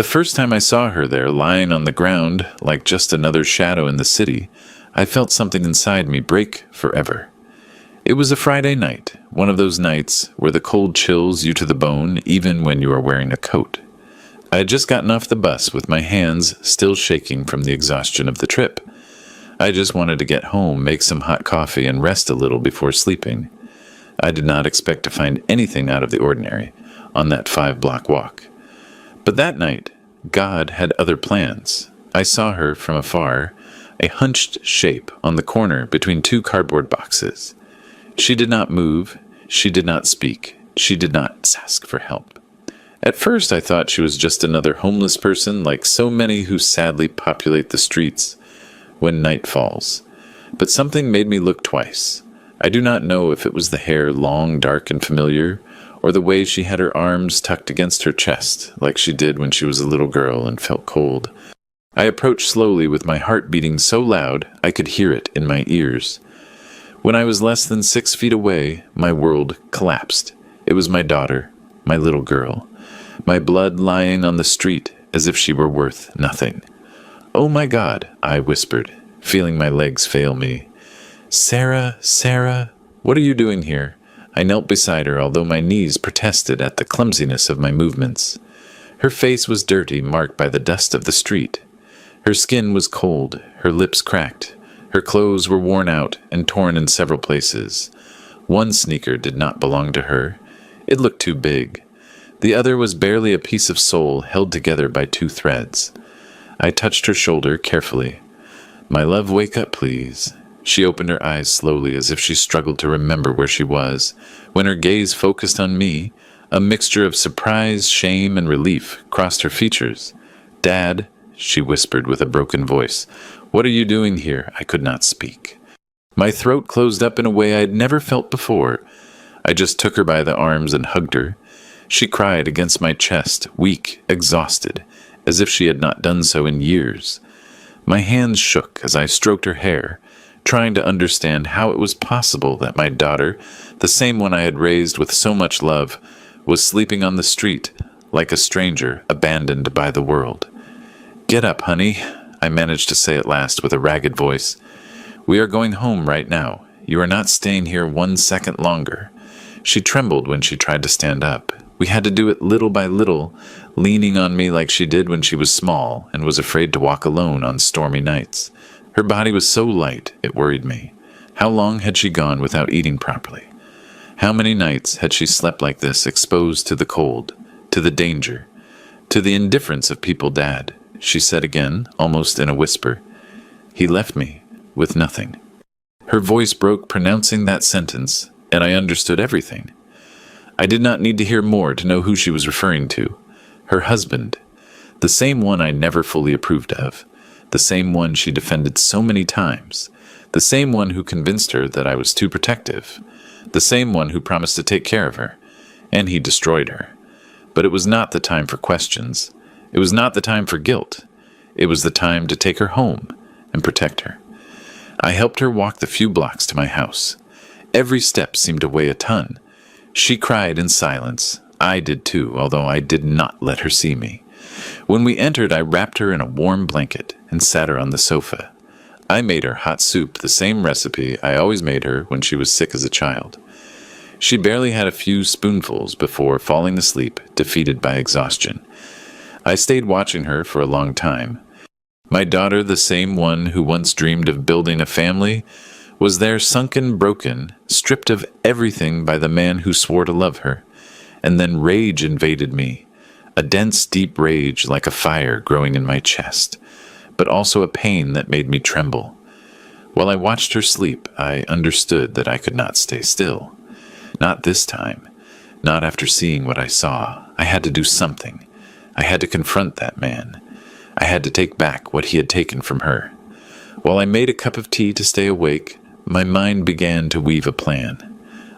The first time I saw her there, lying on the ground like just another shadow in the city, I felt something inside me break forever. It was a Friday night, one of those nights where the cold chills you to the bone even when you are wearing a coat. I had just gotten off the bus with my hands still shaking from the exhaustion of the trip. I just wanted to get home, make some hot coffee, and rest a little before sleeping. I did not expect to find anything out of the ordinary on that 5-block walk. But that night, God had other plans. I saw her from afar, a hunched shape on the corner between 2 cardboard boxes. She did not move, she did not speak, she did not ask for help. At first I thought she was just another homeless person like so many who sadly populate the streets when night falls. But something made me look twice. I do not know if it was the hair long, dark, and familiar, or the way she had her arms tucked against her chest like she did when she was a little girl and felt cold. I approached slowly with my heart beating so loud I could hear it in my ears. When I was less than 6 feet away, my world collapsed. It was my daughter, my little girl, my blood lying on the street as if she were worth nothing. "Oh my God," I whispered, feeling my legs fail me. "Sarah, Sarah, what are you doing here?" I knelt beside her, although my knees protested at the clumsiness of my movements. Her face was dirty, marked by the dust of the street. Her skin was cold, her lips cracked. Her clothes were worn out and torn in several places. One sneaker did not belong to her. It looked too big. The other was barely a piece of sole held together by 2 threads. I touched her shoulder carefully. "My love, wake up, please." She opened her eyes slowly as if she struggled to remember where she was. When her gaze focused on me, a mixture of surprise, shame, and relief crossed her features. "Dad," she whispered with a broken voice, "what are you doing here?" I could not speak. My throat closed up in a way I had never felt before. I just took her by the arms and hugged her. She cried against my chest, weak, exhausted, as if she had not done so in years. My hands shook as I stroked her hair, trying to understand how it was possible that my daughter, the same one I had raised with so much love, was sleeping on the street like a stranger abandoned by the world. "Get up, honey," I managed to say at last with a ragged voice. "We are going home right now. You are not staying here 1 second longer." She trembled when she tried to stand up. We had to do it little by little, leaning on me like she did when she was small and was afraid to walk alone on stormy nights. Her body was so light, it worried me. How long had she gone without eating properly? How many nights had she slept like this, exposed to the cold, to the danger, to the indifference of people? "Dad," she said again, almost in a whisper. "He left me with nothing." Her voice broke pronouncing that sentence, and I understood everything. I did not need to hear more to know who she was referring to. Her husband. The same one I never fully approved of. The same one she defended so many times. The same one who convinced her that I was too protective. The same one who promised to take care of her. And he destroyed her. But it was not the time for questions. It was not the time for guilt. It was the time to take her home and protect her. I helped her walk the few blocks to my house. Every step seemed to weigh a ton. She cried in silence. I did too, although I did not let her see me. When we entered, I wrapped her in a warm blanket and sat her on the sofa. I made her hot soup, the same recipe I always made her when she was sick as a child. She barely had a few spoonfuls before falling asleep, defeated by exhaustion. I stayed watching her for a long time. My daughter, the same one who once dreamed of building a family, was there sunken, broken, stripped of everything by the man who swore to love her. And then rage invaded me, a dense, deep rage like a fire growing in my chest, but also a pain that made me tremble. While I watched her sleep, I understood that I could not stay still. Not this time. Not after seeing what I saw. I had to do something. I had to confront that man. I had to take back what he had taken from her. While I made a cup of tea to stay awake, my mind began to weave a plan.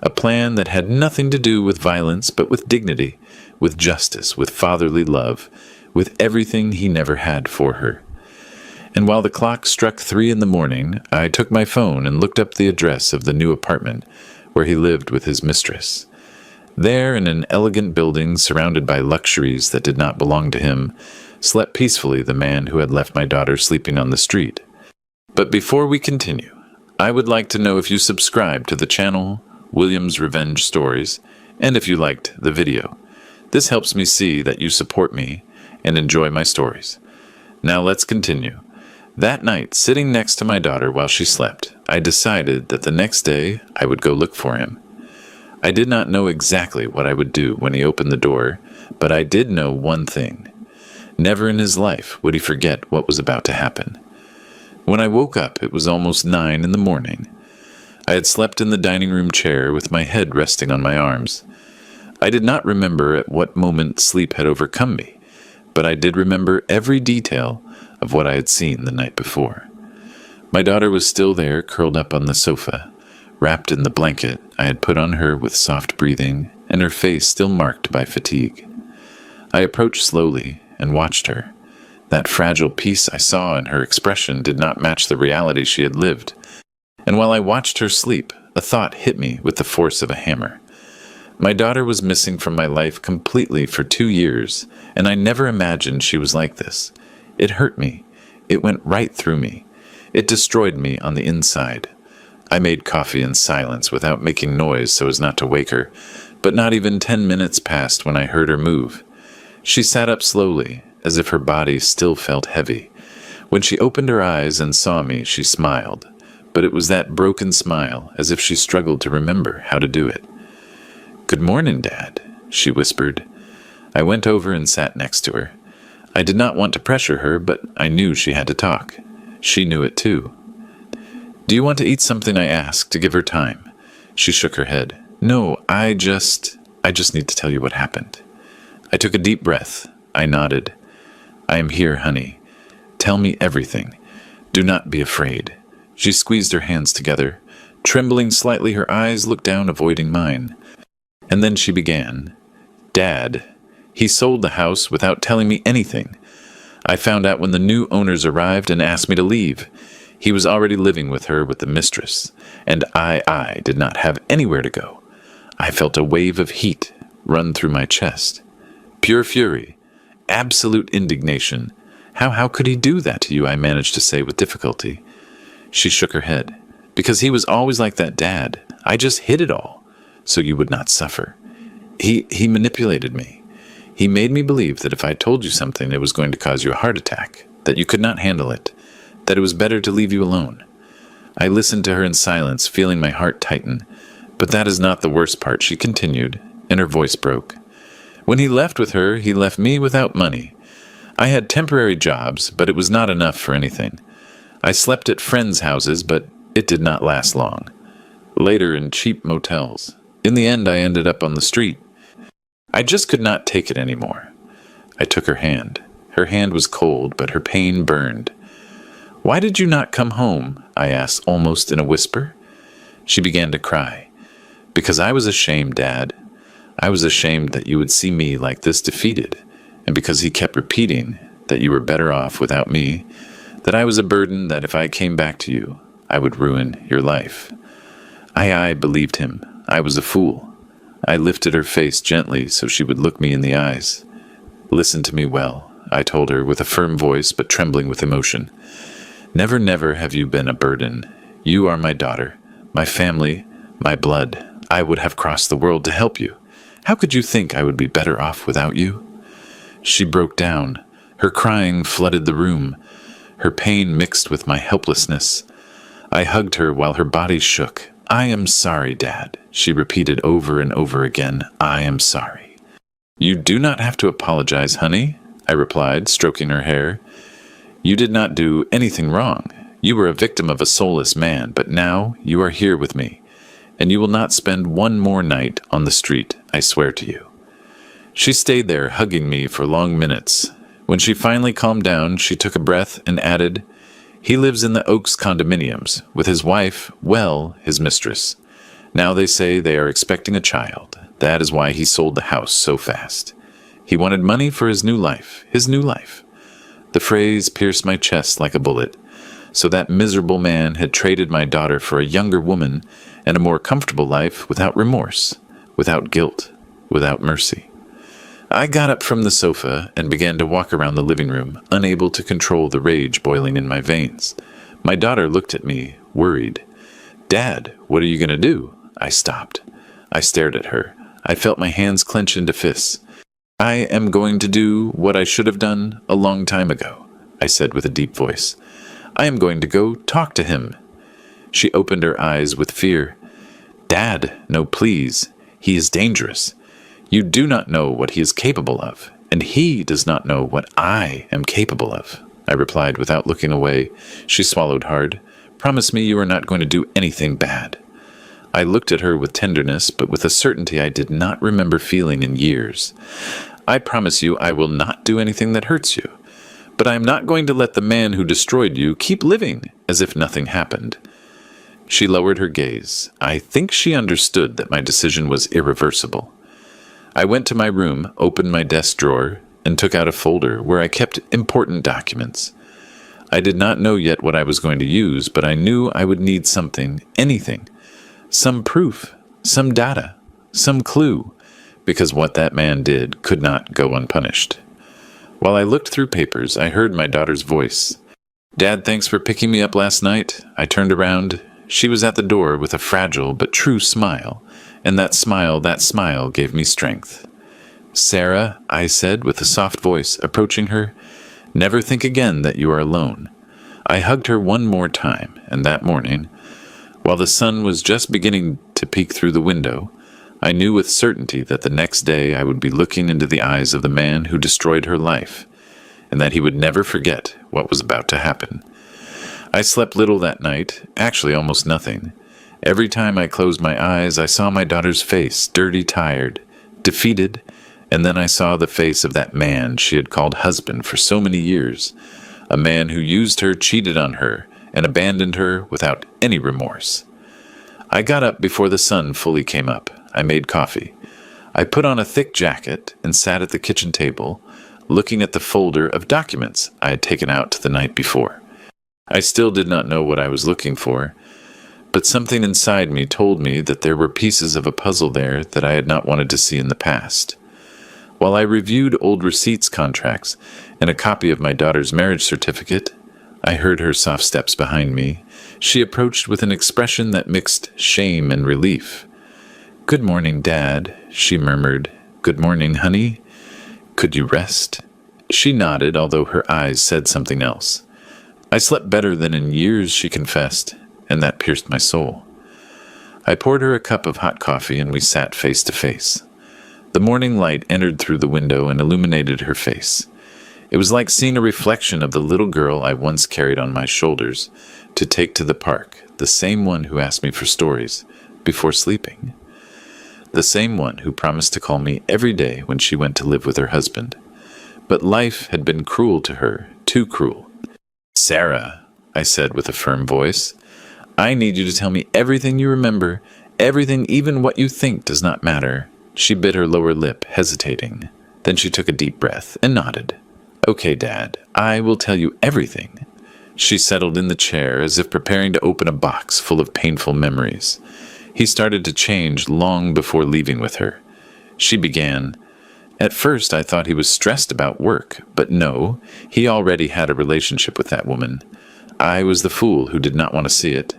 A plan that had nothing to do with violence, but with dignity, with justice, with fatherly love, with everything he never had for her. And while the clock struck 3 in the morning, I took my phone and looked up the address of the new apartment where he lived with his mistress. There, in an elegant building surrounded by luxuries that did not belong to him, slept peacefully the man who had left my daughter sleeping on the street. But before we continue, I would like to know if you subscribe to the channel, William's Revenge Stories, and if you liked the video. This helps me see that you support me and enjoy my stories. Now let's continue. That night, sitting next to my daughter while she slept, I decided that the next day I would go look for him. I did not know exactly what I would do when he opened the door, but I did know one thing. Never in his life would he forget what was about to happen. When I woke up, it was almost 9 in the morning. I had slept in the dining room chair with my head resting on my arms. I did not remember at what moment sleep had overcome me, but I did remember every detail of what I had seen the night before. My daughter was still there, curled up on the sofa, wrapped in the blanket I had put on her with soft breathing, and her face still marked by fatigue. I approached slowly and watched her. That fragile peace I saw in her expression did not match the reality she had lived. And while I watched her sleep, a thought hit me with the force of a hammer. My daughter was missing from my life completely for 2 years, and I never imagined she was like this. It hurt me. It went right through me. It destroyed me on the inside. I made coffee in silence without making noise so as not to wake her, but not even 10 minutes passed when I heard her move. She sat up slowly, as if her body still felt heavy. When she opened her eyes and saw me, she smiled, but it was that broken smile, as if she struggled to remember how to do it. "Good morning, Dad," she whispered. I went over and sat next to her. I did not want to pressure her, but I knew she had to talk. She knew it too. "Do you want to eat something?" I asked, to give her time. She shook her head. "No, I just need to tell you what happened." I took a deep breath. I nodded. "I am here, honey. Tell me everything. Do not be afraid." She squeezed her hands together. Trembling slightly, her eyes looked down, avoiding mine. And then she began. "Dad, he sold the house without telling me anything. I found out when the new owners arrived and asked me to leave. He was already living with her with the mistress, and I did not have anywhere to go. I felt a wave of heat run through my chest. Pure fury. Absolute indignation. How could he do that to you?" I managed to say with difficulty. She shook her head. "Because he was always like that, Dad. I just hid it all, so you would not suffer. He manipulated me. He made me believe that if I told you something, it was going to cause you a heart attack, that you could not handle it, that it was better to leave you alone." I listened to her in silence, feeling my heart tighten. "But that is not the worst part," she continued, and her voice broke. "When he left with her, he left me without money. I had temporary jobs, but it was not enough for anything. I slept at friends' houses, but it did not last long. Later in cheap motels. In the end, I ended up on the street. I just could not take it anymore." I took her hand. Her hand was cold, but her pain burned. "Why did you not come home?" I asked, almost in a whisper. She began to cry. "Because I was ashamed, Dad. I was ashamed that you would see me like this defeated, and because he kept repeating that you were better off without me, that I was a burden, that if I came back to you, I would ruin your life. I believed him. I was a fool." I lifted her face gently so she would look me in the eyes. "Listen to me well," I told her with a firm voice but trembling with emotion. "Never, never have you been a burden. You are my daughter, my family, my blood. I would have crossed the world to help you. How could you think I would be better off without you?" She broke down. Her crying flooded the room. Her pain mixed with my helplessness. I hugged her while her body shook. "I am sorry, Dad," she repeated over and over again. "I am sorry." "You do not have to apologize, honey," I replied, stroking her hair. "You did not do anything wrong. You were a victim of a soulless man, but now you are here with me, and you will not spend one more night on the street, I swear to you." She stayed there, hugging me for long minutes. When she finally calmed down, she took a breath and added, "He lives in the Oaks condominiums, with his wife, his mistress. Now they say they are expecting a child. That is why he sold the house so fast. He wanted money for his new life, The phrase pierced my chest like a bullet. So that miserable man had traded my daughter for a younger woman and a more comfortable life without remorse, without guilt. without mercy. I got up from the sofa and began to walk around the living room, unable to control the rage boiling in my veins. My daughter looked at me, worried. "Dad, what are you going to do?" I stopped. I stared at her. I felt my hands clench into fists. "I am going to do what I should have done a long time ago," I said with a deep voice. "I am going to go talk to him." She opened her eyes with fear. "Dad, no, please. He is dangerous. You do not know what he is capable of, and he does not know what I am capable of," I replied without looking away. She swallowed hard. "Promise me you are not going to do anything bad." I looked at her with tenderness, but with a certainty I did not remember feeling in years. "I promise you I will not do anything that hurts you, but I am not going to let the man who destroyed you keep living as if nothing happened." She lowered her gaze. I think she understood that my decision was irreversible. I went to my room, opened my desk drawer, and took out a folder where I kept important documents. I did not know yet what I was going to use, but I knew I would need something, anything, some proof, some data, some clue, because what that man did could not go unpunished. While I looked through papers, I heard my daughter's voice. "Dad, thanks for picking me up last night." I turned around. She was at the door with a fragile but true smile, and that smile gave me strength. "Sarah," I said with a soft voice, approaching her, "never think again that you are alone." I hugged her one more time, and that morning, while the sun was just beginning to peek through the window, I knew with certainty that the next day I would be looking into the eyes of the man who destroyed her life, and that he would never forget what was about to happen. I slept little that night, actually almost nothing. Every time I closed my eyes, I saw my daughter's face, dirty, tired, defeated, and then I saw the face of that man she had called husband for so many years, a man who used her, cheated on her, and abandoned her without any remorse. I got up before the sun fully came up. I made coffee. I put on a thick jacket and sat at the kitchen table, looking at the folder of documents I had taken out the night before. I still did not know what I was looking for, but something inside me told me that there were pieces of a puzzle there that I had not wanted to see in the past. While I reviewed old receipts, contracts, and a copy of my daughter's marriage certificate, I heard her soft steps behind me. She approached with an expression that mixed shame and relief. "Good morning, Dad," she murmured. "Good morning, honey. Could you rest?" She nodded, although her eyes said something else. "I slept better than in years," she confessed, and that pierced my soul. I poured her a cup of hot coffee, and we sat face to face. The morning light entered through the window and illuminated her face. It was like seeing a reflection of the little girl I once carried on my shoulders to take to the park, the same one who asked me for stories before sleeping, the same one who promised to call me every day when she went to live with her husband. But life had been cruel to her, too cruel. "Sarah," I said with a firm voice, "I need you to tell me everything you remember, everything, even what you think does not matter." She bit her lower lip, hesitating. Then she took a deep breath and nodded. "Okay, Dad, I will tell you everything." She settled in the chair as if preparing to open a box full of painful memories. He started to change long before leaving with her. She began, "At first I thought he was stressed about work, but no, he already had a relationship with that woman. I was the fool who did not want to see it."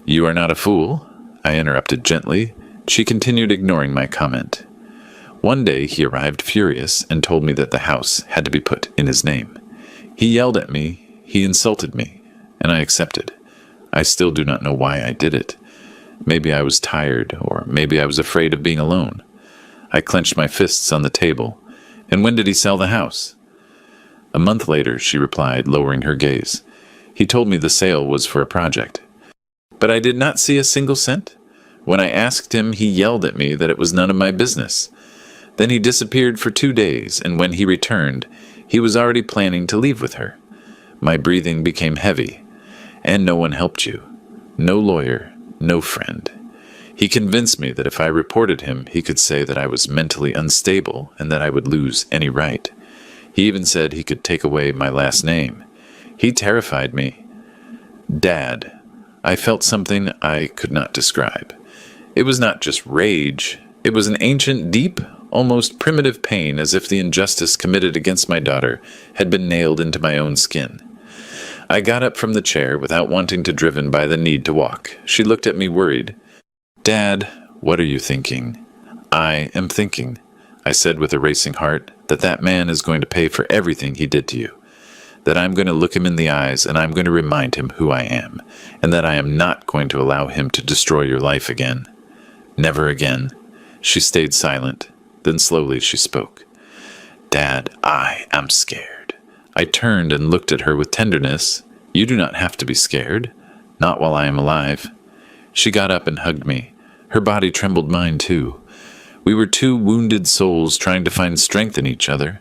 "You are not a fool," I interrupted gently. She continued ignoring my comment. "One day he arrived furious and told me that the house had to be put in his name. He yelled at me, he insulted me, and I accepted. I still do not know why I did it. Maybe I was tired, or maybe I was afraid of being alone. I clenched my fists on the table. "And when did he sell the house?" "A month later," she replied, lowering her gaze. "He told me the sale was for a project. But I did not see a single cent. When I asked him, he yelled at me that it was none of my business. Then he disappeared for 2 days, and when he returned, he was already planning to leave with her. My breathing became heavy, and no one helped you. No lawyer, no friend. He convinced me that if I reported him, he could say that I was mentally unstable and that I would lose any right. He even said he could take away my last name. He terrified me. Dad, I felt something I could not describe. It was not just rage. It was an ancient, deep, almost primitive pain, as if the injustice committed against my daughter had been nailed into my own skin. I got up from the chair without wanting to, driven by the need to walk. She looked at me worried. "Dad, what are you thinking?" "I am thinking," I said with a racing heart, "that man is going to pay for everything he did to you. That I'm going to look him in the eyes and I'm going to remind him who I am, and that I am not going to allow him to destroy your life again. Never again." She stayed silent. Then slowly she spoke. "Dad, I am scared." I turned and looked at her with tenderness. "You do not have to be scared. Not while I am alive." She got up and hugged me. Her body trembled mine too. We were two wounded souls trying to find strength in each other.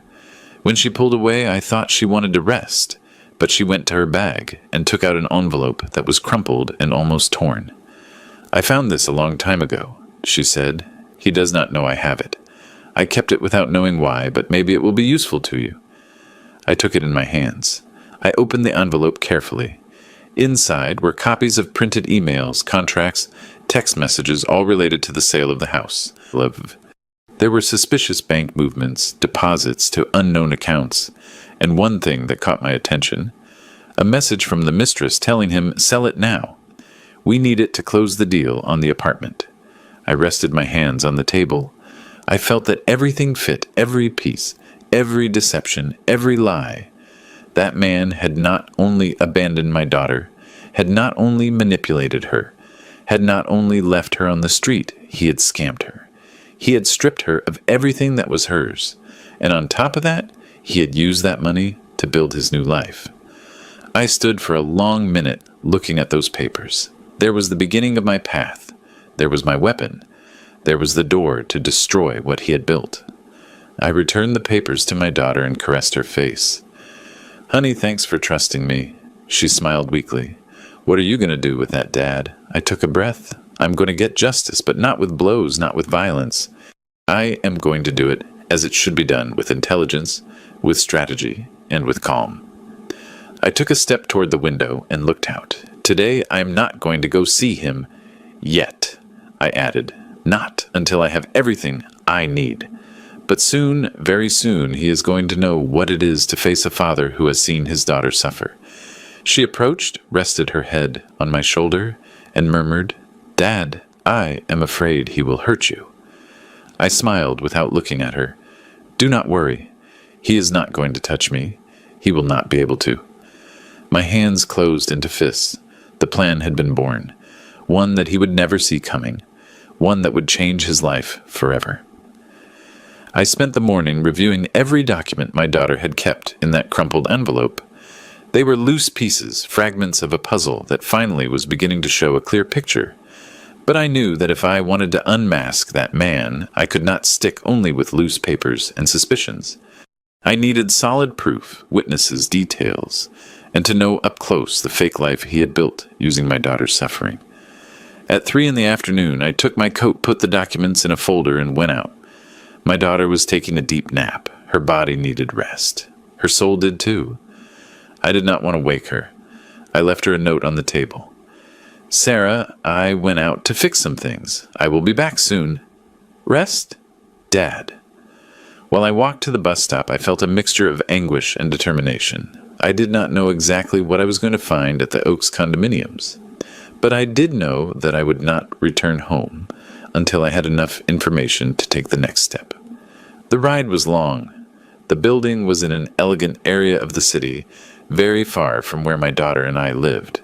When she pulled away, I thought she wanted to rest, but she went to her bag and took out an envelope that was crumpled and almost torn. "I found this a long time ago," she said. "He does not know I have it. I kept it without knowing why, but maybe it will be useful to you." I took it in my hands. I opened the envelope carefully. Inside were copies of printed emails, contracts, text messages, all related to the sale of the house. There were suspicious bank movements, deposits to unknown accounts, and one thing that caught my attention: a message from the mistress telling him, "Sell it now. We need it to close the deal on the apartment." I rested my hands on the table. I felt that everything fit, every piece, every deception, every lie. That man had not only abandoned my daughter, had not only manipulated her, had not only left her on the street, he had scammed her. He had stripped her of everything that was hers, and on top of that, he had used that money to build his new life. I stood for a long minute looking at those papers. There was the beginning of my path. There was my weapon. There was the door to destroy what he had built. I returned the papers to my daughter and caressed her face. "Honey, thanks for trusting me." She smiled weakly. "What are you going to do with that, Dad?" I took a breath. "I'm going to get justice, but not with blows, not with violence. I am going to do it as it should be done, with intelligence, with strategy, and with calm." I took a step toward the window and looked out. "Today I am not going to go see him. Yet," I added. "Not until I have everything I need. But soon, very soon, he is going to know what it is to face a father who has seen his daughter suffer." She approached, rested her head on my shoulder, and murmured, "Dad, I am afraid he will hurt you." I smiled without looking at her. "Do not worry. He is not going to touch me. He will not be able to." My hands closed into fists. The plan had been born. One that he would never see coming. One that would change his life forever. I spent the morning reviewing every document my daughter had kept in that crumpled envelope. They were loose pieces, fragments of a puzzle that finally was beginning to show a clear picture. But I knew that if I wanted to unmask that man, I could not stick only with loose papers and suspicions. I needed solid proof, witnesses, details, and to know up close the fake life he had built using my daughter's suffering. At 3 in the afternoon, I took my coat, put the documents in a folder, and went out. My daughter was taking a deep nap. Her body needed rest. Her soul did too. I did not want to wake her. I left her a note on the table. "Sarah, I went out to fix some things. I will be back soon. Rest? Dad." While I walked to the bus stop, I felt a mixture of anguish and determination. I did not know exactly what I was going to find at the Oaks condominiums, but I did know that I would not return home until I had enough information to take the next step. The ride was long. The building was in an elegant area of the city, very far from where my daughter and I lived.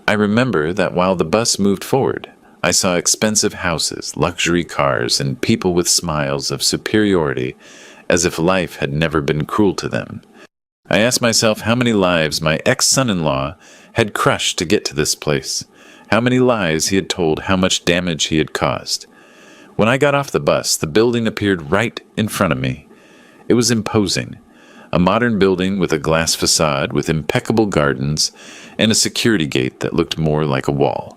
I remember that while the bus moved forward, I saw expensive houses, luxury cars, and people with smiles of superiority, as if life had never been cruel to them. I asked myself how many lives my ex-son-in-law had crushed to get to this place, how many lies he had told, how much damage he had caused. When I got off the bus, the building appeared right in front of me. It was imposing. A modern building with a glass facade, with impeccable gardens, and a security gate that looked more like a wall.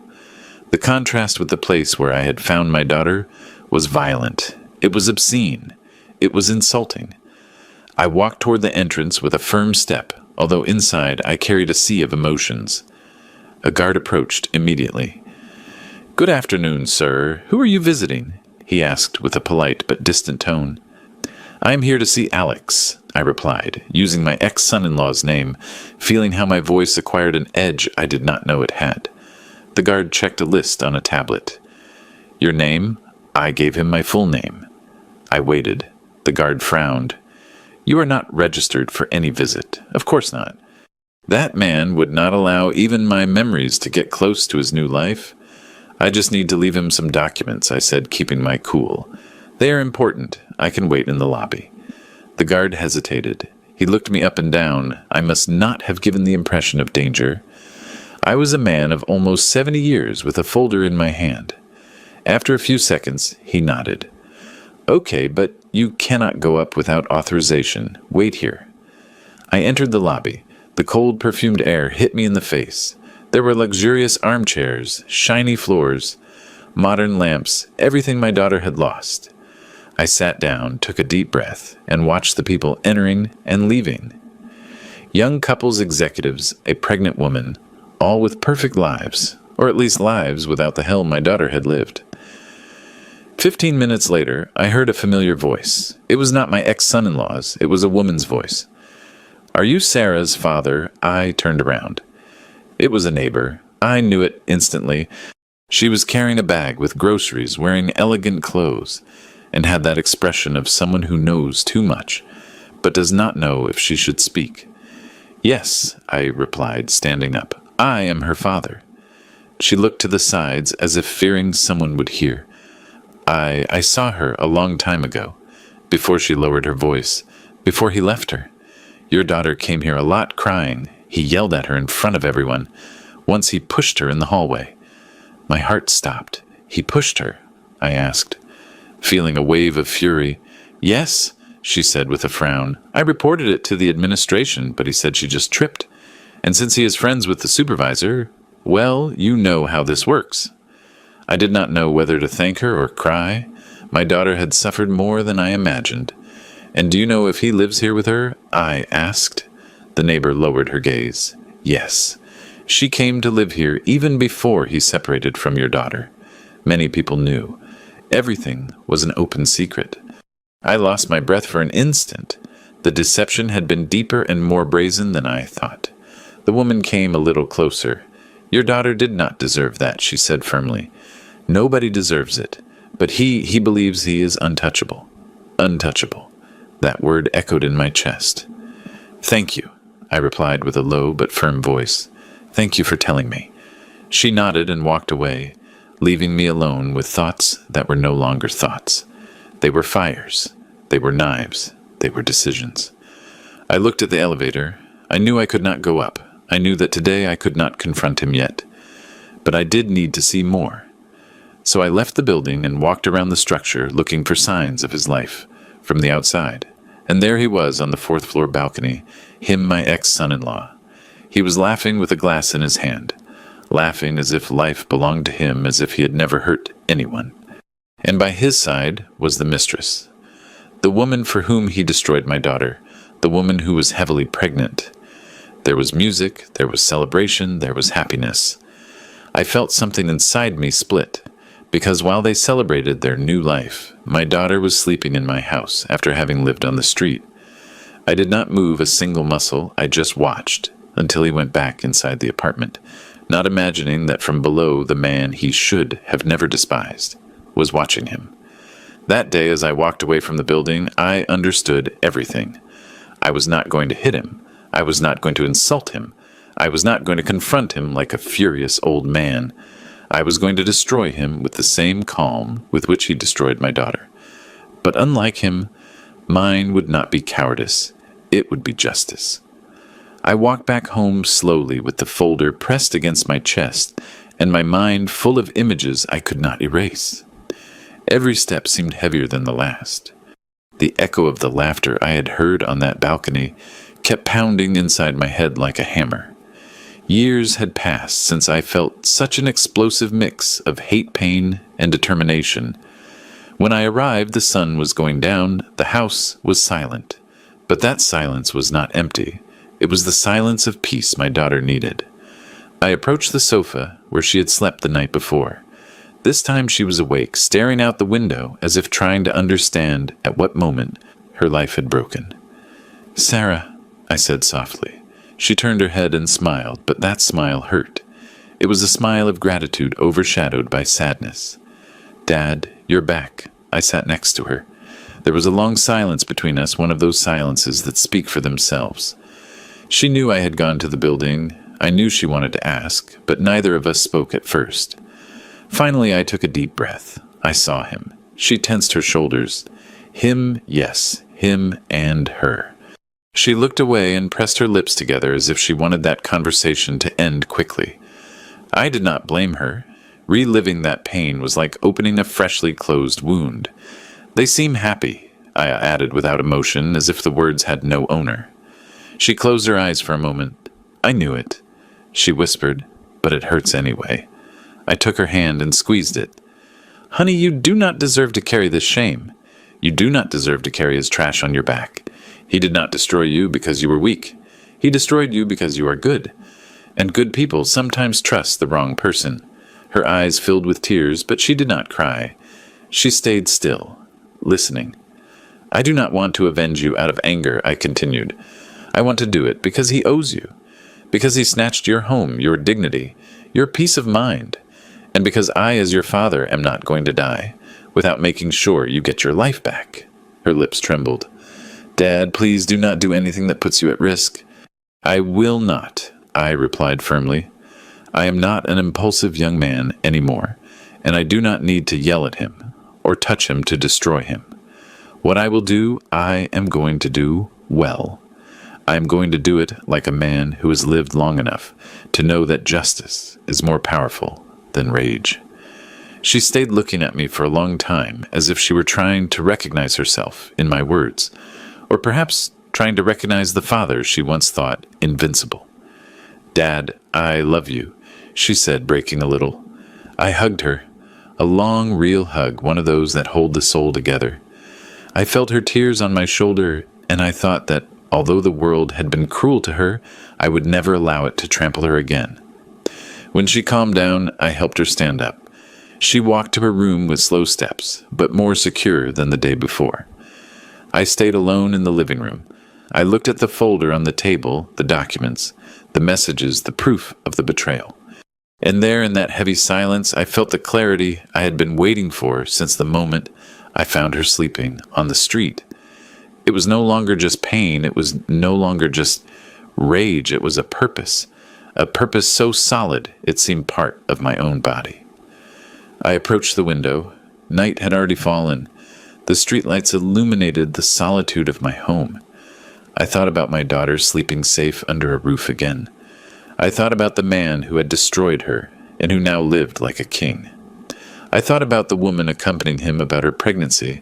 The contrast with the place where I had found my daughter was violent. It was obscene. It was insulting. I walked toward the entrance with a firm step, although inside I carried a sea of emotions. A guard approached immediately. "Good afternoon, sir. Who are you visiting?" he asked with a polite but distant tone. "I am here to see Alex," I replied, using my ex-son-in-law's name, feeling how my voice acquired an edge I did not know it had. The guard checked a list on a tablet. "Your name?" I gave him my full name. I waited. The guard frowned. "You are not registered for any visit. Of course not." That man would not allow even my memories to get close to his new life. "I just need to leave him some documents," I said, keeping my cool. "They are important. I can wait in the lobby." The guard hesitated. He looked me up and down. I must not have given the impression of danger. I was a man of almost 70 years with a folder in my hand. After a few seconds, he nodded. "Okay, but you cannot go up without authorization. Wait here." I entered the lobby. The cold, perfumed air hit me in the face. There were luxurious armchairs, shiny floors, modern lamps, everything my daughter had lost. I sat down, took a deep breath, and watched the people entering and leaving. Young couples, executives, a pregnant woman, all with perfect lives, or at least lives without the hell my daughter had lived. 15 minutes later, I heard a familiar voice. It was not my ex-son-in-law's, it was a woman's voice. "Are you Sarah's father?" I turned around. It was a neighbor. I knew it instantly. She was carrying a bag with groceries, wearing elegant clothes, and had that expression of someone who knows too much, but does not know if she should speak. "Yes," I replied, standing up. "I am her father." She looked to the sides as if fearing someone would hear. I saw her a long time ago, before she lowered her voice, before he left her. Your daughter came here a lot crying. He yelled at her in front of everyone. Once he pushed her in the hallway. My heart stopped. "He pushed her?" I asked, feeling a wave of fury. "Yes," she said with a frown. "I reported it to the administration, but he said she just tripped. And since he is friends with the supervisor, well, you know how this works." I did not know whether to thank her or cry. My daughter had suffered more than I imagined. "And do you know if he lives here with her?" I asked. The neighbor lowered her gaze. "Yes. She came to live here even before he separated from your daughter. Many people knew. Everything was an open secret." I lost my breath for an instant. The deception had been deeper and more brazen than I thought. The woman came a little closer. "Your daughter did not deserve that," she said firmly. "Nobody deserves it. But he believes he is untouchable." Untouchable. That word echoed in my chest. "Thank you," I replied with a low but firm voice. "Thank you for telling me." She nodded and walked away, leaving me alone with thoughts that were no longer thoughts. They were fires. They were knives. They were decisions. I looked at the elevator. I knew I could not go up. I knew that today I could not confront him yet. But I did need to see more. So I left the building and walked around the structure looking for signs of his life from the outside. And there he was on the 4th-floor balcony, him my ex-son-in-law. He was laughing with a glass in his hand, laughing as if life belonged to him, as if he had never hurt anyone. And by his side was the mistress, the woman for whom he destroyed my daughter, the woman who was heavily pregnant. There was music, there was celebration, there was happiness. I felt something inside me split, because while they celebrated their new life, my daughter was sleeping in my house after having lived on the street. I did not move a single muscle, I just watched until he went back inside the apartment, not imagining that from below the man he should have never despised was watching him. That day, as I walked away from the building, I understood everything. I was not going to hit him. I was not going to insult him. I was not going to confront him like a furious old man. I was going to destroy him with the same calm with which he destroyed my daughter. But unlike him, mine would not be cowardice. It would be justice. I walked back home slowly with the folder pressed against my chest and my mind full of images I could not erase. Every step seemed heavier than the last. The echo of the laughter I had heard on that balcony kept pounding inside my head like a hammer. Years had passed since I felt such an explosive mix of hate, pain, and determination. When I arrived, the sun was going down, the house was silent. But that silence was not empty. It was the silence of peace my daughter needed. I approached the sofa where she had slept the night before. This time she was awake, staring out the window as if trying to understand at what moment her life had broken. "Sarah," I said softly. She turned her head and smiled, but that smile hurt. It was a smile of gratitude overshadowed by sadness. "Dad, you're back." I sat next to her. There was a long silence between us, one of those silences that speak for themselves. She knew I had gone to the building. I knew she wanted to ask, but neither of us spoke at first. Finally, I took a deep breath. I saw him. She tensed her shoulders. Him, yes, him and her. She looked away and pressed her lips together as if she wanted that conversation to end quickly. I did not blame her. Reliving that pain was like opening a freshly closed wound. "They seem happy," I added without emotion, as if the words had no owner. She closed her eyes for a moment. "I knew it," she whispered, "but it hurts anyway." I took her hand and squeezed it. "Honey, you do not deserve to carry this shame. You do not deserve to carry his trash on your back. He did not destroy you because you were weak. He destroyed you because you are good. And good people sometimes trust the wrong person." Her eyes filled with tears, but she did not cry. She stayed still, listening. "I do not want to avenge you out of anger," I continued. "I want to do it because he owes you. Because he snatched your home, your dignity, your peace of mind. And because I, as your father, am not going to die without making sure you get your life back." Her lips trembled. "Dad, please do not do anything that puts you at risk." "I will not," I replied firmly. "I am not an impulsive young man anymore, and I do not need to yell at him or touch him to destroy him. What I will do, I am going to do well. I am going to do it like a man who has lived long enough to know that justice is more powerful than rage." She stayed looking at me for a long time, as if she were trying to recognize herself in my words, or perhaps trying to recognize the father she once thought invincible. "Dad, I love you," she said, breaking a little. I hugged her. A long, real hug, one of those that hold the soul together. I felt her tears on my shoulder, and I thought that, although the world had been cruel to her, I would never allow it to trample her again. When she calmed down, I helped her stand up. She walked to her room with slow steps, but more secure than the day before. I stayed alone in the living room. I looked at the folder on the table, the documents, the messages, the proof of the betrayal. And there in that heavy silence, I felt the clarity I had been waiting for since the moment I found her sleeping on the street. It was no longer just pain. It was no longer just rage. It was a purpose so solid it seemed part of my own body. I approached the window. Night had already fallen. The streetlights illuminated the solitude of my home. I thought about my daughter sleeping safe under a roof again. I thought about the man who had destroyed her and who now lived like a king. I thought about the woman accompanying him about her pregnancy,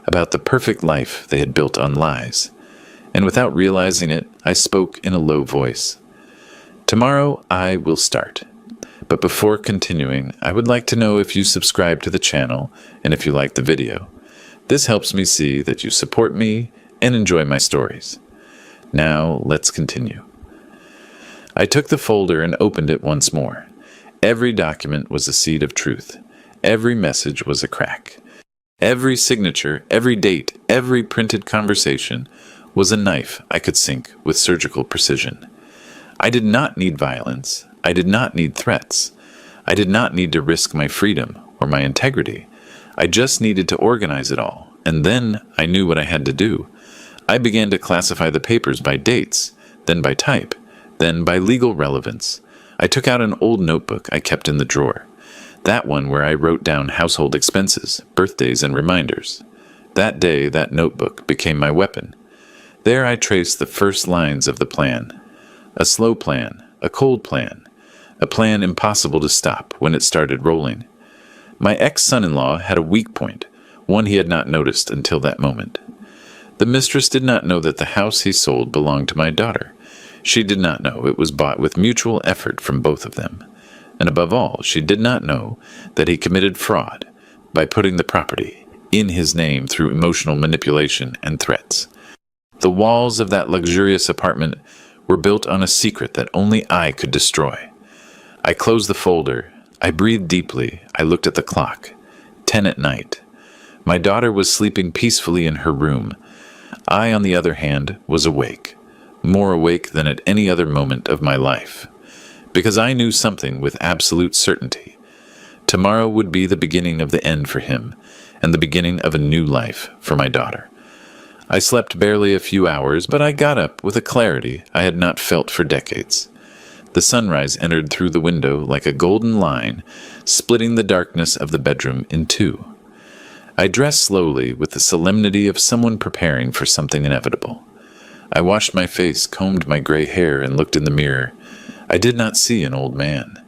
about the perfect life they had built on lies. And without realizing it, I spoke in a low voice. "Tomorrow I will start. But before continuing, I would like to know if you subscribe to the channel and if you like the video. This helps me see that you support me and enjoy my stories. Now, let's continue." I took the folder and opened it once more. Every document was a seed of truth. Every message was a crack. Every signature, every date, every printed conversation was a knife I could sink with surgical precision. I did not need violence. I did not need threats. I did not need to risk my freedom or my integrity. I just needed to organize it all, and then I knew what I had to do. I began to classify the papers by dates, then by type, then by legal relevance. I took out an old notebook I kept in the drawer, that one where I wrote down household expenses, birthdays, and reminders. That day, that notebook became my weapon. There I traced the first lines of the plan. A slow plan, a cold plan, a plan impossible to stop when it started rolling. My ex-son-in-law had a weak point, one he had not noticed until that moment. The mistress did not know that the house he sold belonged to my daughter. She did not know it was bought with mutual effort from both of them. And above all, she did not know that he committed fraud by putting the property in his name through emotional manipulation and threats. The walls of that luxurious apartment were built on a secret that only I could destroy. I closed the folder. I breathed deeply. I looked at the clock. 10 at night. My daughter was sleeping peacefully in her room. I, on the other hand, was awake. More awake than at any other moment of my life. Because I knew something with absolute certainty. Tomorrow would be the beginning of the end for him, and the beginning of a new life for my daughter. I slept barely a few hours, but I got up with a clarity I had not felt for decades. The sunrise entered through the window like a golden line, splitting the darkness of the bedroom in two. I dressed slowly with the solemnity of someone preparing for something inevitable. I washed my face, combed my gray hair, and looked in the mirror. I did not see an old man.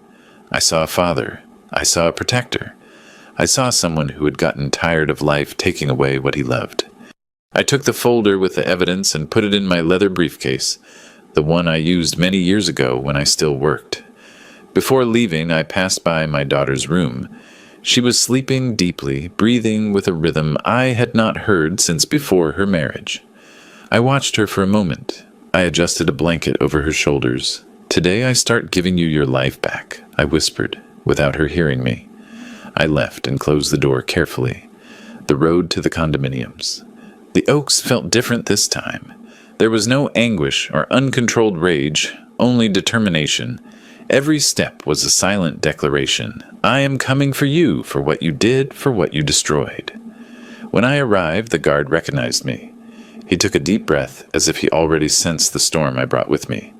I saw a father. I saw a protector. I saw someone who had gotten tired of life taking away what he loved. I took the folder with the evidence and put it in my leather briefcase, the one I used many years ago when I still worked. Before leaving, I passed by my daughter's room. She was sleeping deeply, breathing with a rhythm I had not heard since before her marriage. I watched her for a moment. I adjusted a blanket over her shoulders. "Today I start giving you your life back," I whispered, without her hearing me. I left and closed the door carefully. The road to the condominiums. The Oaks felt different this time. There was no anguish or uncontrolled rage, only determination. Every step was a silent declaration. I am coming for you, for what you did, for what you destroyed. When I arrived, the guard recognized me. He took a deep breath, as if he already sensed the storm I brought with me.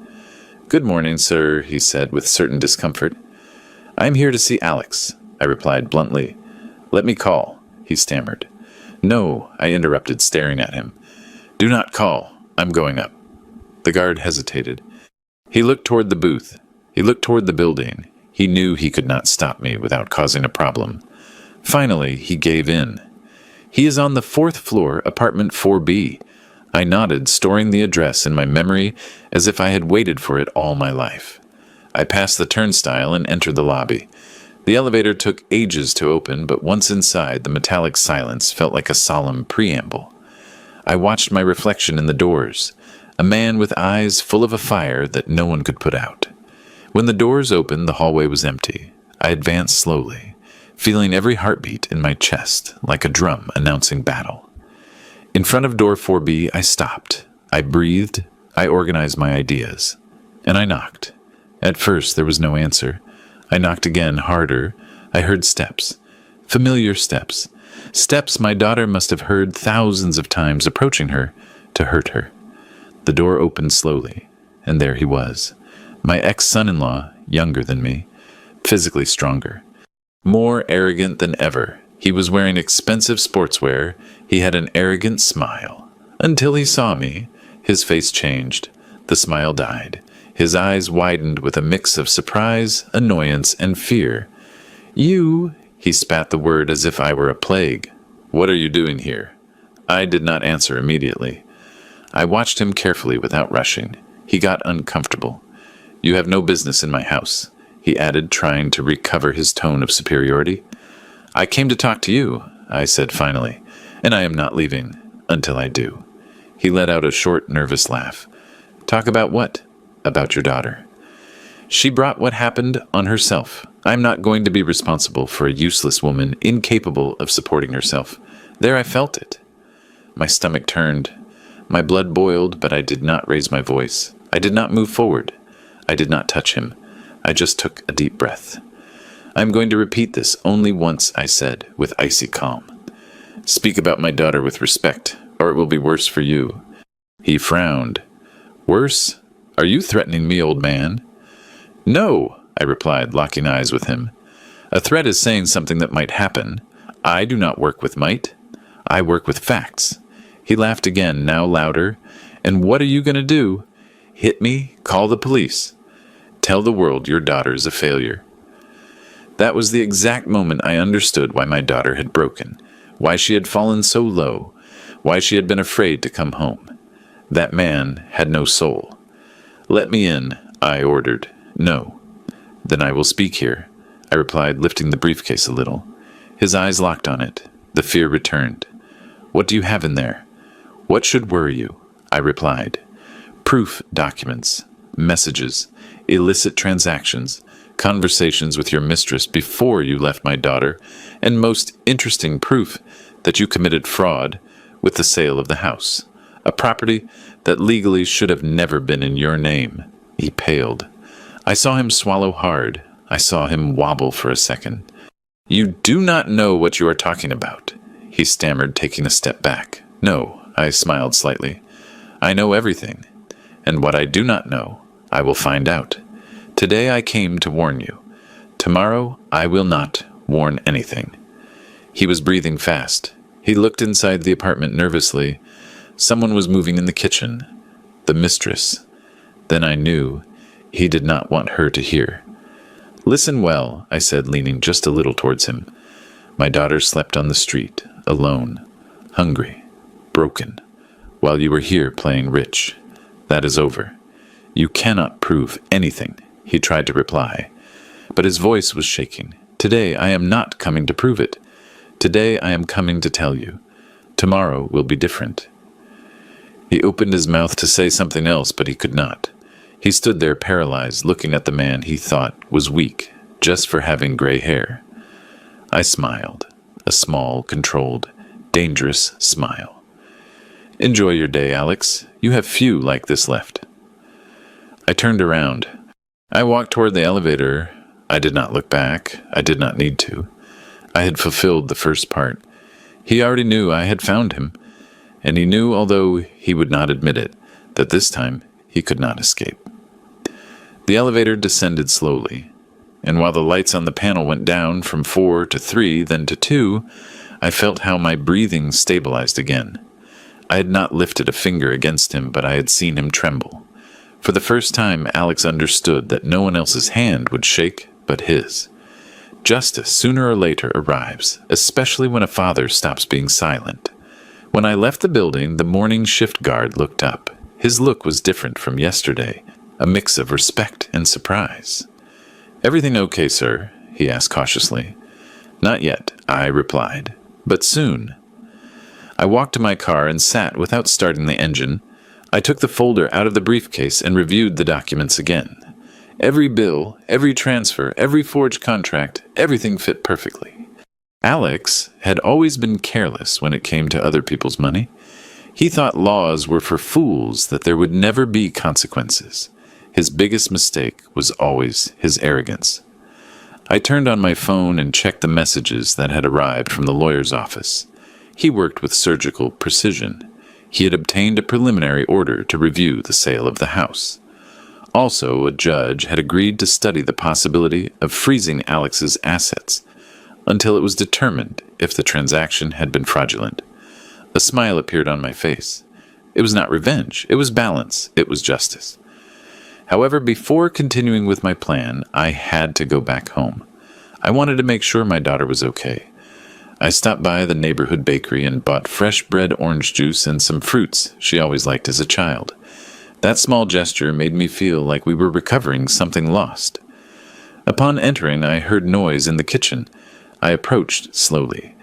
"Good morning, sir," he said with certain discomfort. "I am here to see Alex," I replied bluntly. "Let me call," he stammered. "No," I interrupted, staring at him. "Do not call. I'm going up." The guard hesitated. He looked toward the booth. He looked toward the building. He knew he could not stop me without causing a problem. Finally, he gave in. "He is on the 4th floor, apartment 4B. I nodded, storing the address in my memory as if I had waited for it all my life. I passed the turnstile and entered the lobby. The elevator took ages to open, but once inside, the metallic silence felt like a solemn preamble. I watched my reflection in the doors, a man with eyes full of a fire that no one could put out. When the doors opened, the hallway was empty. I advanced slowly, feeling every heartbeat in my chest like a drum announcing battle. In front of door 4B, I stopped. I breathed. I organized my ideas. And I knocked. At first, there was no answer. I knocked again, harder. I heard steps. Familiar steps. Steps my daughter must have heard thousands of times approaching her to hurt her. The door opened slowly, and there he was. My ex-son-in-law, younger than me, physically stronger. More arrogant than ever. He was wearing expensive sportswear. He had an arrogant smile. Until he saw me, his face changed. The smile died. His eyes widened with a mix of surprise, annoyance, and fear. "You," he spat the word as if I were a plague. "What are you doing here?" I did not answer immediately. I watched him carefully without rushing. He got uncomfortable. "You have no business in my house," he added, trying to recover his tone of superiority. "I came to talk to you," I said finally, "and I am not leaving until I do." He let out a short, nervous laugh. "Talk about what?" "About your daughter." "She brought what happened on herself. I'm not going to be responsible for a useless woman incapable of supporting herself. There I felt it." My stomach turned. My blood boiled, but I did not raise my voice. I did not move forward. I did not touch him. I just took a deep breath. "I'm going to repeat this only once," I said, with icy calm. "Speak about my daughter with respect, or it will be worse for you." He frowned. "Worse? Are you threatening me, old man?" "No," I replied, locking eyes with him. "A threat is saying something that might happen. I do not work with might. I work with facts." He laughed again, now louder. "And what are you going to do? Hit me? Call the police? Tell the world your daughter is a failure?" That was the exact moment I understood why my daughter had broken, why she had fallen so low, why she had been afraid to come home. That man had no soul. "Let me in," I ordered. "No." "Then I will speak here," I replied, lifting the briefcase a little. His eyes locked on it. The fear returned. "What do you have in there?" "What should worry you?" I replied. "Proof documents, messages, illicit transactions, conversations with your mistress before you left my daughter, and most interesting proof that you committed fraud with the sale of the house, a property that legally should have never been in your name." He paled. I saw him swallow hard. I saw him wobble for a second. "You do not know what you are talking about," he stammered, taking a step back. "No," I smiled slightly. "I know everything, and what I do not know, I will find out. Today I came to warn you. Tomorrow I will not warn anything." He was breathing fast. He looked inside the apartment nervously. Someone was moving in the kitchen. The mistress. Then I knew he did not want her to hear. "Listen well," I said, leaning just a little towards him. "My daughter slept on the street, alone, hungry, broken, while you were here playing rich. That is over. You cannot prove anything," he tried to reply, but his voice was shaking. "Today I am not coming to prove it. Today I am coming to tell you. Tomorrow will be different." He opened his mouth to say something else, but he could not. He stood there paralyzed, looking at the man he thought was weak, just for having gray hair. I smiled, a small, controlled, dangerous smile. "Enjoy your day, Alex. You have few like this left." I turned around. I walked toward the elevator. I did not look back. I did not need to. I had fulfilled the first part. He already knew I had found him, and he knew, although he would not admit it, that this time he could not escape. The elevator descended slowly, and while the lights on the panel went down from 4 to 3, then to 2, I felt how my breathing stabilized again. I had not lifted a finger against him, but I had seen him tremble. For the first time, Alex understood that no one else's hand would shake but his. Justice, sooner or later, arrives, especially when a father stops being silent. When I left the building, the morning shift guard looked up. His look was different from yesterday, a mix of respect and surprise. "Everything okay, sir?" he asked cautiously. "Not yet," I replied, "but soon." I walked to my car and sat without starting the engine. I took the folder out of the briefcase and reviewed the documents again. Every bill, every transfer, every forged contract, everything fit perfectly. Alex had always been careless when it came to other people's money. He thought laws were for fools, that there would never be consequences. His biggest mistake was always his arrogance. I turned on my phone and checked the messages that had arrived from the lawyer's office. He worked with surgical precision. He had obtained a preliminary order to review the sale of the house. Also, a judge had agreed to study the possibility of freezing Alex's assets until it was determined if the transaction had been fraudulent. A smile appeared on my face. It was not revenge. It was balance. It was justice. However, before continuing with my plan, I had to go back home. I wanted to make sure my daughter was okay. I stopped by the neighborhood bakery and bought fresh bred orange juice and some fruits she always liked as a child. That small gesture made me feel like we were recovering something lost. Upon entering, I heard noise in the kitchen. I approached slowly.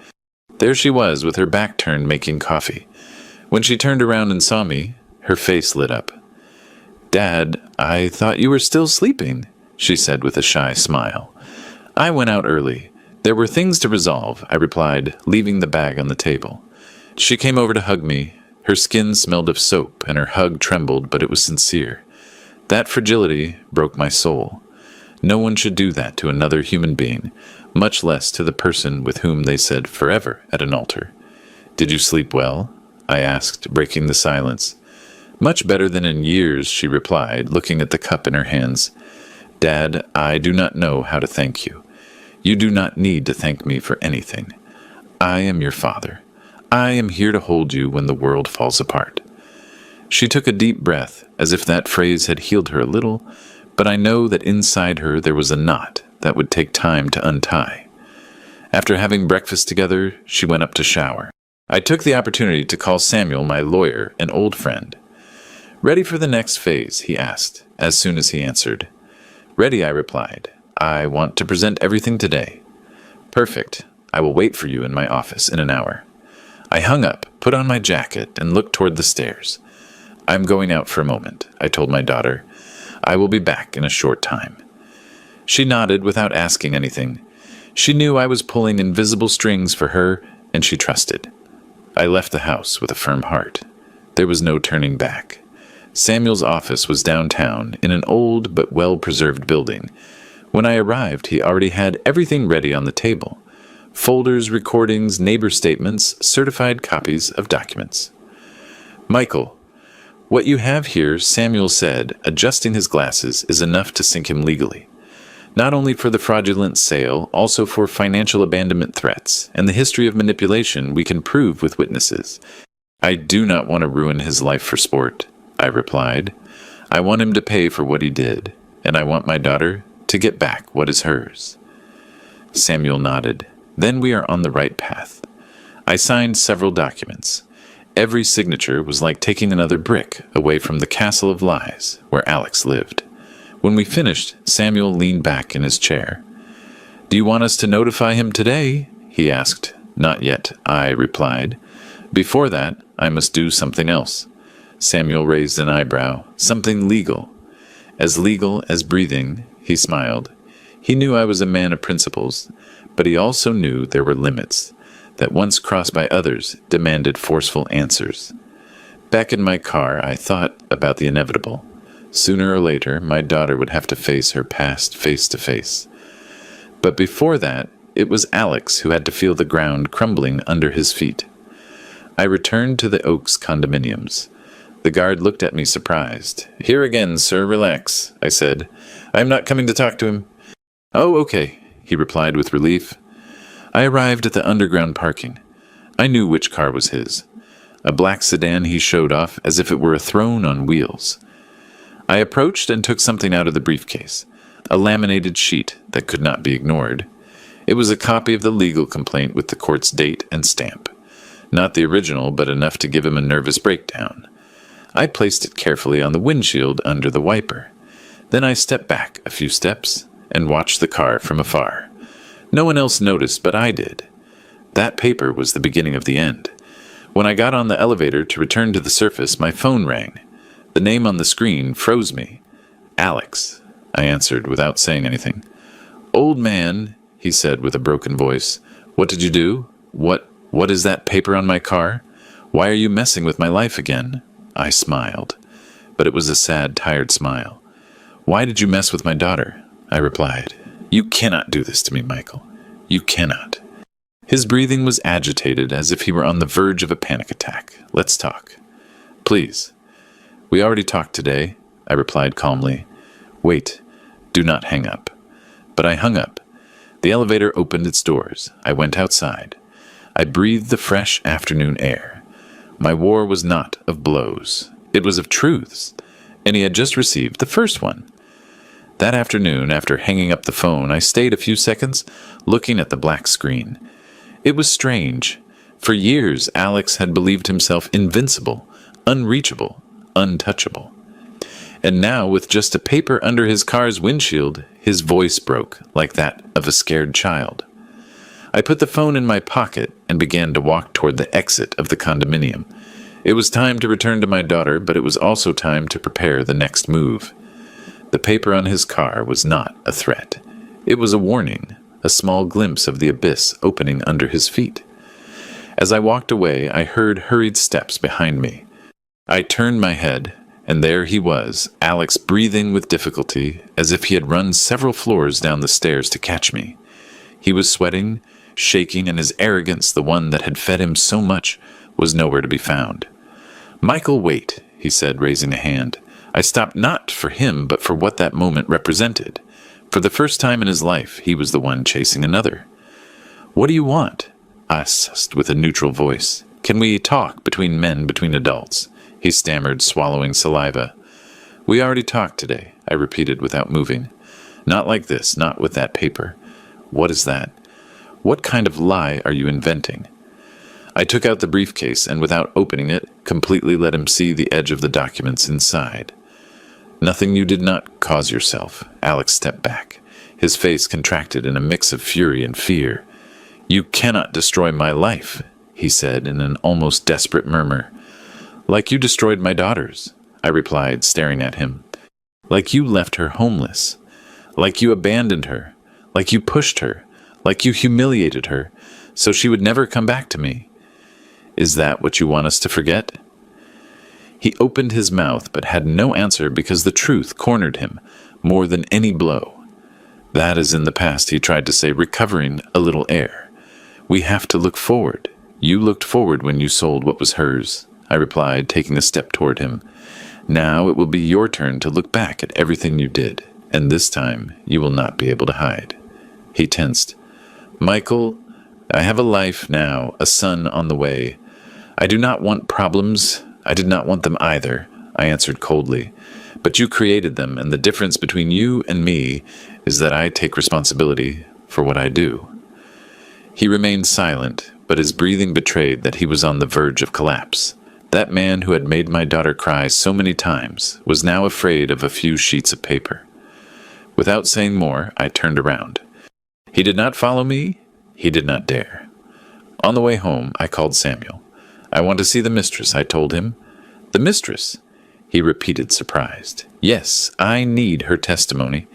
There she was, with her back turned, making coffee. When she turned around and saw me, her face lit up. "Dad, I thought you were still sleeping," she said with a shy smile. "I went out early. There were things to resolve," I replied, leaving the bag on the table. She came over to hug me. Her skin smelled of soap, and her hug trembled, but it was sincere. That fragility broke my soul. No one should do that to another human being, much less to the person with whom they said forever at an altar. "Did you sleep well?" I asked, breaking the silence. "Much better than in years," she replied, looking at the cup in her hands. "Dad, I do not know how to thank you. You do not need to thank me for anything. I am your father. I am here to hold you when the world falls apart." She took a deep breath, as if that phrase had healed her a little, but I know that inside her there was a knot that would take time to untie. After having breakfast together, she went up to shower. I took the opportunity to call Samuel, my lawyer, an old friend. "Ready for the next phase?" he asked, as soon as he answered. "Ready," I replied. "I want to present everything today." "Perfect. I will wait for you in my office in an hour." I hung up, put on my jacket, and looked toward the stairs. "I'm going out for a moment," I told my daughter. "I will be back in a short time." She nodded without asking anything. She knew I was pulling invisible strings for her, and she trusted. I left the house with a firm heart. There was no turning back. Samuel's office was downtown in an old but well-preserved building. When I arrived, he already had everything ready on the table. Folders, recordings, neighbor statements, certified copies of documents. "Michael, what you have here," Samuel said, adjusting his glasses, "is enough to sink him legally. Not only for the fraudulent sale, also for financial abandonment threats, and the history of manipulation we can prove with witnesses." "I do not want to ruin his life for sport," I replied. "I want him to pay for what he did, and I want my daughter to get back what is hers." Samuel nodded. "Then we are on the right path." I signed several documents. Every signature was like taking another brick away from the castle of lies where Alex lived. When we finished, Samuel leaned back in his chair. "Do you want us to notify him today?" he asked. "Not yet," I replied. "Before that, I must do something else." Samuel raised an eyebrow. "Something legal." "As legal as breathing," he smiled. He knew I was a man of principles, but he also knew there were limits that, once crossed by others, demanded forceful answers. Back in my car, I thought about the inevitable. Sooner or later, my daughter would have to face her past face to face. But before that, it was Alex who had to feel the ground crumbling under his feet. I returned to the Oaks condominiums. The guard looked at me surprised. "Here again, sir, relax," I said. "I am not coming to talk to him." "Oh, okay," he replied with relief. I arrived at the underground parking. I knew which car was his. A black sedan he showed off as if it were a throne on wheels. I approached and took something out of the briefcase, a laminated sheet that could not be ignored. It was a copy of the legal complaint with the court's date and stamp. Not the original, but enough to give him a nervous breakdown. I placed it carefully on the windshield under the wiper. Then I stepped back a few steps and watched the car from afar. No one else noticed, but I did. That paper was the beginning of the end. When I got on the elevator to return to the surface, my phone rang. The name on the screen froze me. "Alex," I answered without saying anything. "Old man," he said with a broken voice. "What did you do? What is that paper on my car? Why are you messing with my life again?" I smiled, but it was a sad, tired smile. "Why did you mess with my daughter?" I replied. "You cannot do this to me, Michael. You cannot." His breathing was agitated, as if he were on the verge of a panic attack. "Let's talk." "Please." "We already talked today," I replied calmly. "Wait. Do not hang up." But I hung up. The elevator opened its doors. I went outside. I breathed the fresh afternoon air. My war was not of blows. It was of truths, and he had just received the first one. That afternoon, after hanging up the phone, I stayed a few seconds looking at the black screen. It was strange. For years, Alex had believed himself invincible, unreachable, untouchable. And now, with just a paper under his car's windshield, his voice broke like that of a scared child. I put the phone in my pocket and began to walk toward the exit of the condominium. It was time to return to my daughter, but it was also time to prepare the next move. The paper on his car was not a threat. It was a warning, a small glimpse of the abyss opening under his feet. As I walked away, I heard hurried steps behind me. I turned my head, and there he was, Alex, breathing with difficulty, as if he had run several floors down the stairs to catch me. He was sweating, shaking, and his arrogance, the one that had fed him so much, was nowhere to be found. "Michael, wait," he said, raising a hand. I stopped not for him, but for what that moment represented. For the first time in his life, he was the one chasing another. "What do you want?" I asked with a neutral voice. "Can we talk between men, between adults?" He stammered, swallowing saliva. "We already talked today," I repeated without moving. "Not like this, not with that paper." "What is that? What kind of lie are you inventing?" I took out the briefcase and, without opening it, completely let him see the edge of the documents inside. "Nothing you did not cause yourself." Alex stepped back. His face contracted in a mix of fury and fear. "You cannot destroy my life," he said in an almost desperate murmur. "Like you destroyed my daughter's," I replied, staring at him. "Like you left her homeless. Like you abandoned her, like you pushed her, like you humiliated her, so she would never come back to me. Is that what you want us to forget?" He opened his mouth but had no answer because the truth cornered him more than any blow. "That is in the past," he tried to say, recovering a little air. "We have to look forward. You looked forward when you sold what was hers," I replied, taking a step toward him. "Now it will be your turn to look back at everything you did, and this time you will not be able to hide." He tensed. "Michael, I have a life now, a son on the way. I do not want problems. I did not want them either," I answered coldly. "But you created them, and the difference between you and me is that I take responsibility for what I do." He remained silent, but his breathing betrayed that he was on the verge of collapse. That man who had made my daughter cry so many times was now afraid of a few sheets of paper. Without saying more, I turned around. He did not follow me. He did not dare. On the way home, I called Samuel. "I want to see the mistress," I told him. "The mistress?" he repeated, surprised. "Yes, I need her testimony.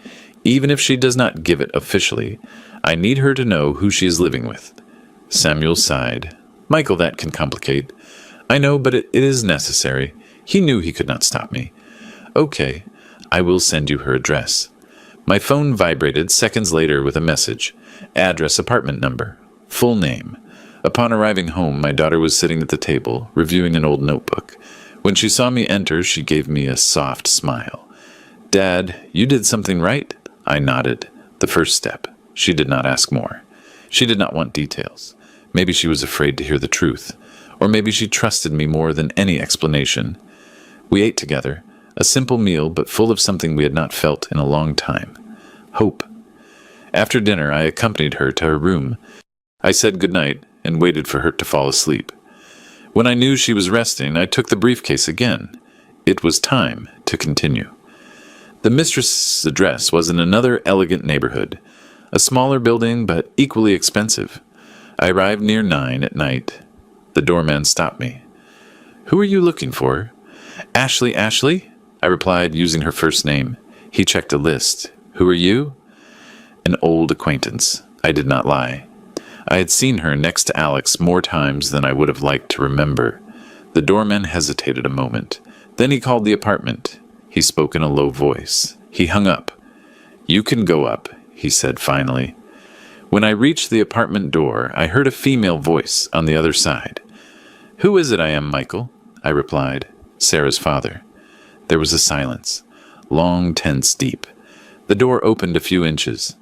Even if she does not give it officially, I need her to know who she is living with." Samuel sighed. "Michael, that can complicate." "I know, but it is necessary. He knew he could not stop me." "Okay, I will send you her address." My phone vibrated seconds later with a message. Address, apartment number, full name. Upon arriving home, my daughter was sitting at the table, reviewing an old notebook. When she saw me enter, she gave me a soft smile. "Dad, you did something right?" I nodded. The first step. She did not ask more. She did not want details. Maybe she was afraid to hear the truth. Or maybe she trusted me more than any explanation. We ate together, a simple meal but full of something we had not felt in a long time. Hope. After dinner, I accompanied her to her room. I said goodnight and waited for her to fall asleep. When I knew she was resting, I took the briefcase again. It was time to continue. The mistress's address was in another elegant neighborhood, a smaller building but equally expensive. I arrived near 9 at night. The doorman stopped me. "Who are you looking for?" "Ashley, Ashley," I replied, using her first name. He checked a list. "Who are you?" "An old acquaintance." I did not lie. I had seen her next to Alex more times than I would have liked to remember. The doorman hesitated a moment. Then he called the apartment. He spoke in a low voice. He hung up. "You can go up," he said finally. When I reached the apartment door, I heard a female voice on the other side. "Who is it I am, Michael?" I replied. "Sarah's father." There was a silence, long, tense, deep. The door opened a few inches.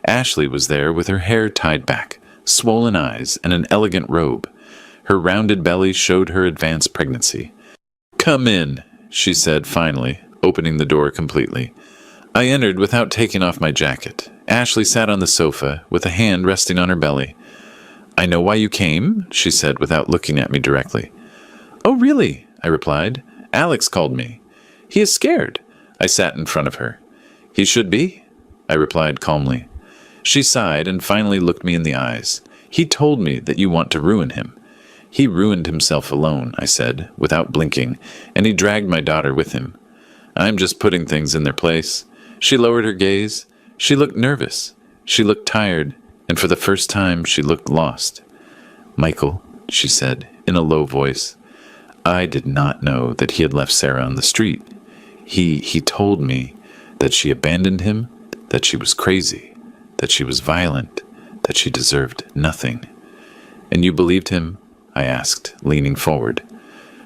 Ashley was there with her hair tied back, swollen eyes, and an elegant robe. Her rounded belly showed her advanced pregnancy. "Come in," she said finally, opening the door completely. I entered without taking off my jacket. Ashley sat on the sofa, with a hand resting on her belly. "I know why you came," she said without looking at me directly. "Oh, really?" I replied. "Alex called me. He is scared." I sat in front of her. "He should be," I replied calmly. She sighed and finally looked me in the eyes. "He told me that you want to ruin him." "He ruined himself alone," I said, without blinking, "and he dragged my daughter with him. I'm just putting things in their place." She lowered her gaze. She looked nervous. She looked tired, and for the first time she looked lost. "Michael," she said, in a low voice, "I did not know that he had left Sarah on the street. He told me that she abandoned him, that she was crazy, that she was violent, that she deserved nothing." "And you believed him?" I asked, leaning forward.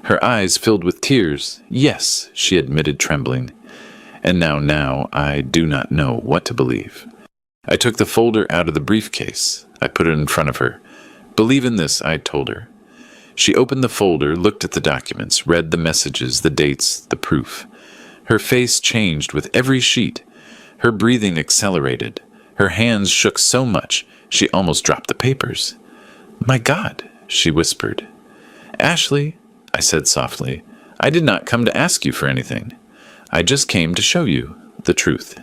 Her eyes filled with tears. "Yes," she admitted, trembling. "And now, I do not know what to believe." I took the folder out of the briefcase. I put it in front of her. "Believe in this," I told her. She opened the folder, looked at the documents, read the messages, the dates, the proof. Her face changed with every sheet. Her breathing accelerated. Her hands shook so much, she almost dropped the papers. "My God," she whispered. "Ashley," I said softly, "I did not come to ask you for anything. I just came to show you the truth.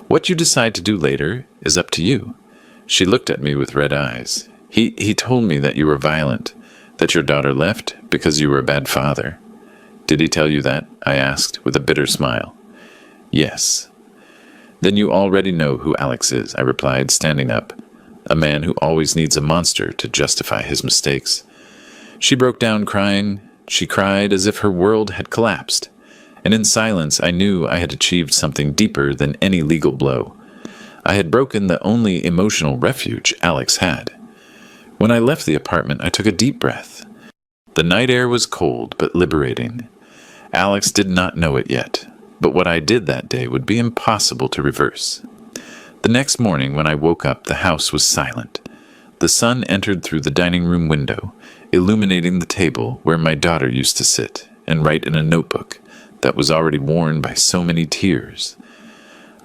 What you decide to do later is up to you." She looked at me with red eyes. He told me that you were violent, that your daughter left because you were a bad father." "Did he tell you that?" I asked with a bitter smile. "Yes." Then you already know who Alex is, I replied, standing up. A man who always needs a monster to justify his mistakes. She broke down crying. She cried as if her world had collapsed. And in silence, I knew I had achieved something deeper than any legal blow. I had broken the only emotional refuge Alex had. When I left the apartment, I took a deep breath. The night air was cold but liberating. Alex did not know it yet, but what I did that day would be impossible to reverse. The next morning, when I woke up, the house was silent. The sun entered through the dining room window, illuminating the table where my daughter used to sit and write in a notebook that was already worn by so many tears.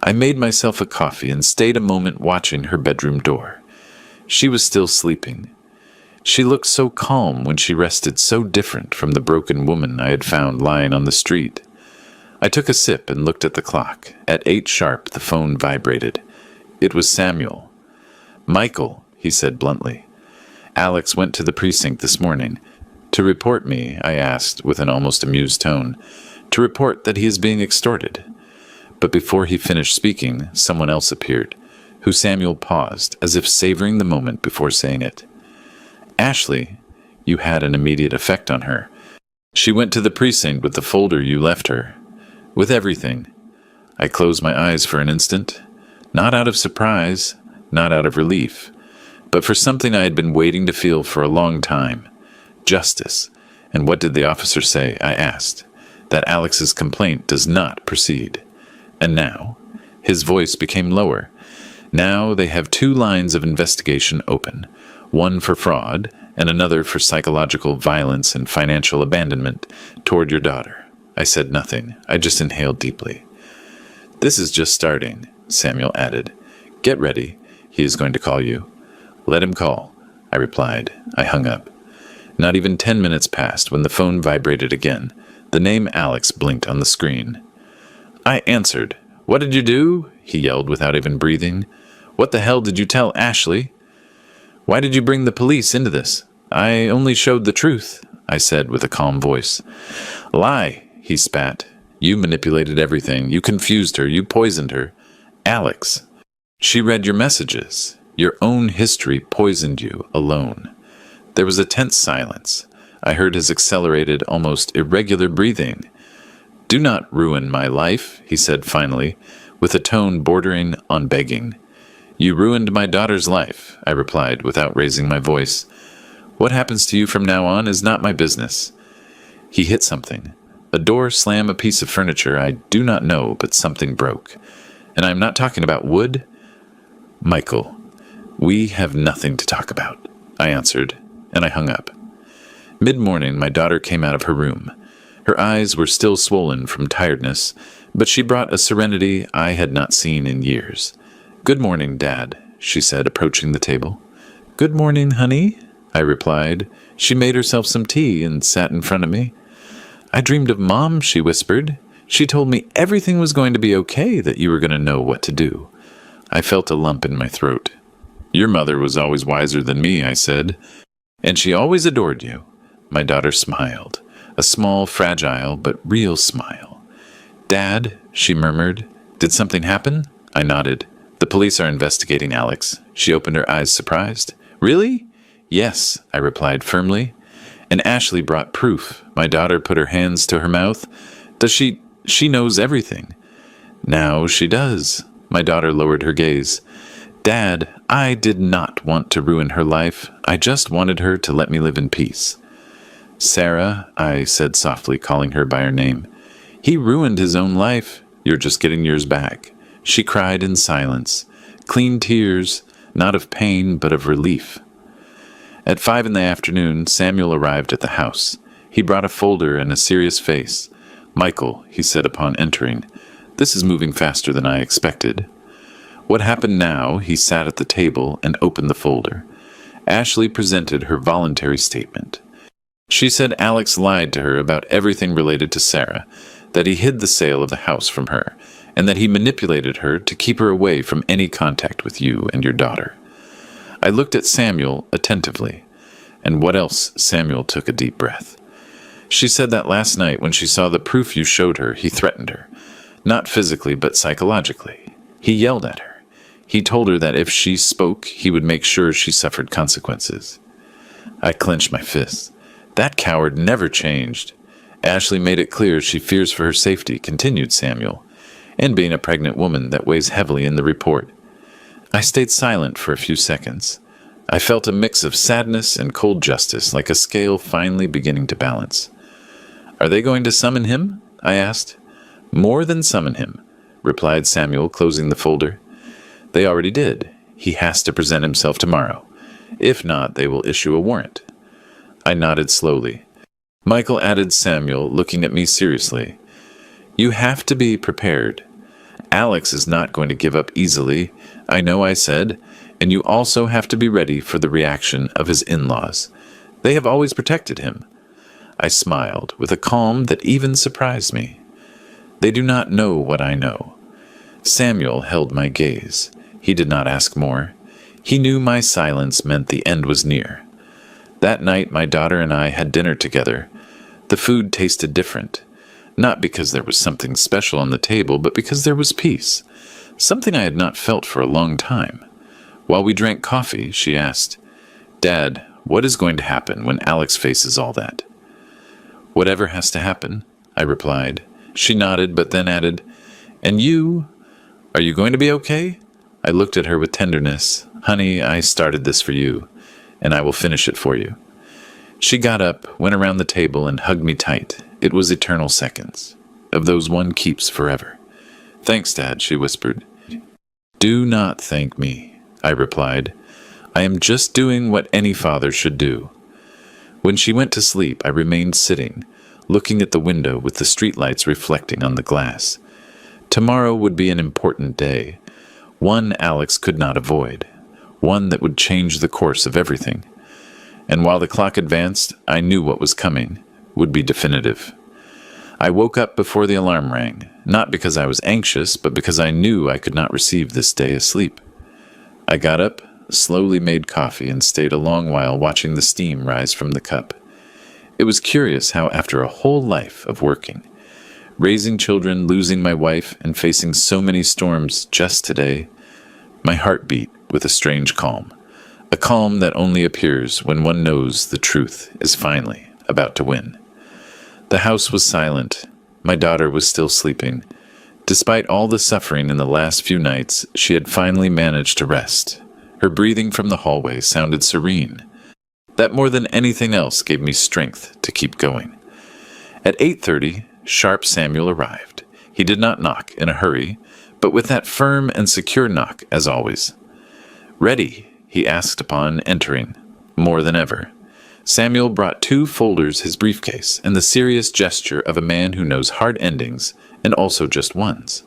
I made myself a coffee and stayed a moment watching her bedroom door. She was still sleeping. She looked so calm when she rested, so different from the broken woman I had found lying on the street. I took a sip and looked at the clock. At 8 sharp, the phone vibrated. It was Samuel. "Michael," he said bluntly. "Alex went to the precinct this morning. To report me," I asked with an almost amused tone. "To report that he is being extorted." But before he finished speaking, someone else appeared, who Samuel paused, as if savoring the moment before saying it. "Ashley, you had an immediate effect on her. She went to the precinct with the folder you left her. With everything." I closed my eyes for an instant, not out of surprise, not out of relief, but for something I had been waiting to feel for a long time. Justice. "And what did the officer say?" I asked. "That Alex's complaint does not proceed." And now, his voice became lower. "Now they have 2 lines of investigation open, one for fraud and another for psychological violence and financial abandonment toward your daughter." I said nothing. I just inhaled deeply. "This is just starting," Samuel added. "Get ready. He is going to call you." "Let him call," I replied. I hung up. Not even 10 minutes passed when the phone vibrated again. The name Alex blinked on the screen. I answered. "What did you do?" he yelled without even breathing. "What the hell did you tell Ashley? Why did you bring the police into this?" "I only showed the truth," I said with a calm voice. "Lie," he spat. "You manipulated everything. You confused her. You poisoned her. Alex. She read your messages. Your own history poisoned you alone." There was a tense silence. I heard his accelerated, almost irregular breathing. "Do not ruin my life," he said finally, with a tone bordering on begging. "You ruined my daughter's life," I replied without raising my voice. "What happens to you from now on is not my business." He hit something. A door slammed, a piece of furniture, I do not know, but something broke. And I'm not talking about wood. "Michael, we have nothing to talk about," I answered, and I hung up. Mid-morning, my daughter came out of her room. Her eyes were still swollen from tiredness, but she brought a serenity I had not seen in years. "Good morning, Dad," she said, approaching the table. "Good morning, honey," I replied. She made herself some tea and sat in front of me. "I dreamed of Mom," she whispered. "She told me everything was going to be okay, that you were going to know what to do." I felt a lump in my throat. "Your mother was always wiser than me," I said. "And she always adored you." My daughter smiled. A small, fragile, but real smile. "Dad," she murmured. "Did something happen?" I nodded. "The police are investigating Alex." She opened her eyes, surprised. "Really?" "Yes," I replied firmly. "And Ashley brought proof." My daughter put her hands to her mouth. "Does she knows everything." "Now she does." My daughter lowered her gaze. "Dad, I did not want to ruin her life. I just wanted her to let me live in peace." "Sarah," I said softly, calling her by her name. "He ruined his own life. You're just getting yours back." She cried in silence. Clean tears, not of pain, but of relief. At 5 in the afternoon, Samuel arrived at the house. He brought a folder and a serious face. "Michael," he said upon entering, "this is moving faster than I expected." What happened now? He sat at the table and opened the folder. Ashley presented her voluntary statement. She said Alex lied to her about everything related to Sarah, that he hid the sale of the house from her, and that he manipulated her to keep her away from any contact with you and your daughter. I looked at Samuel attentively. And what else? Samuel took a deep breath. She said that last night when she saw the proof you showed her, he threatened her. Not physically, but psychologically. He yelled at her. He told her that if she spoke, he would make sure she suffered consequences. I clenched my fists. That coward never changed. Ashley made it clear she fears for her safety, continued Samuel, and being a pregnant woman, that weighs heavily in the report. I stayed silent for a few seconds. I felt a mix of sadness and cold justice, like a scale finally beginning to balance. Are they going to summon him? I asked. More than summon him, replied Samuel, closing the folder. They already did. He has to present himself tomorrow. If not, they will issue a warrant. I nodded slowly. Michael, added Samuel, looking at me seriously. You have to be prepared. Alex is not going to give up easily, I know, I said, and you also have to be ready for the reaction of his in-laws. They have always protected him. I smiled, with a calm that even surprised me. They do not know what I know. Samuel held my gaze. He did not ask more. He knew my silence meant the end was near. That night, my daughter and I had dinner together. The food tasted different. Not because there was something special on the table, but because there was peace. Something I had not felt for a long time. While we drank coffee, she asked, Dad, what is going to happen when Alex faces all that? Whatever has to happen, I replied. She nodded, but then added, And you? Are you going to be okay? I looked at her with tenderness. Honey, I started this for you, and I will finish it for you. She got up, went around the table, and hugged me tight. It was eternal seconds. Of those one keeps forever. Thanks, Dad, she whispered. Do not thank me, I replied. I am just doing what any father should do. When she went to sleep, I remained sitting, looking at the window with the streetlights reflecting on the glass. Tomorrow would be an important day, one Alex could not avoid, one that would change the course of everything. And while the clock advanced, I knew what was coming would be definitive. I woke up before the alarm rang, not because I was anxious, but because I knew I could not receive this day asleep. I got up, slowly made coffee, and stayed a long while watching the steam rise from the cup. It was curious how, after a whole life of working, raising children, losing my wife, and facing so many storms just today, my heart beat with a strange calm, a calm that only appears when one knows the truth is finally about to win. The house was silent. My daughter was still sleeping. Despite all the suffering in the last few nights, she had finally managed to rest. Her breathing from the hallway sounded serene. That more than anything else gave me strength to keep going. At 8:30, sharp Samuel arrived. He did not knock in a hurry, but with that firm and secure knock as always. Ready, he asked upon entering, more than ever. Samuel brought 2 folders, his briefcase, and the serious gesture of a man who knows hard endings and also just ones.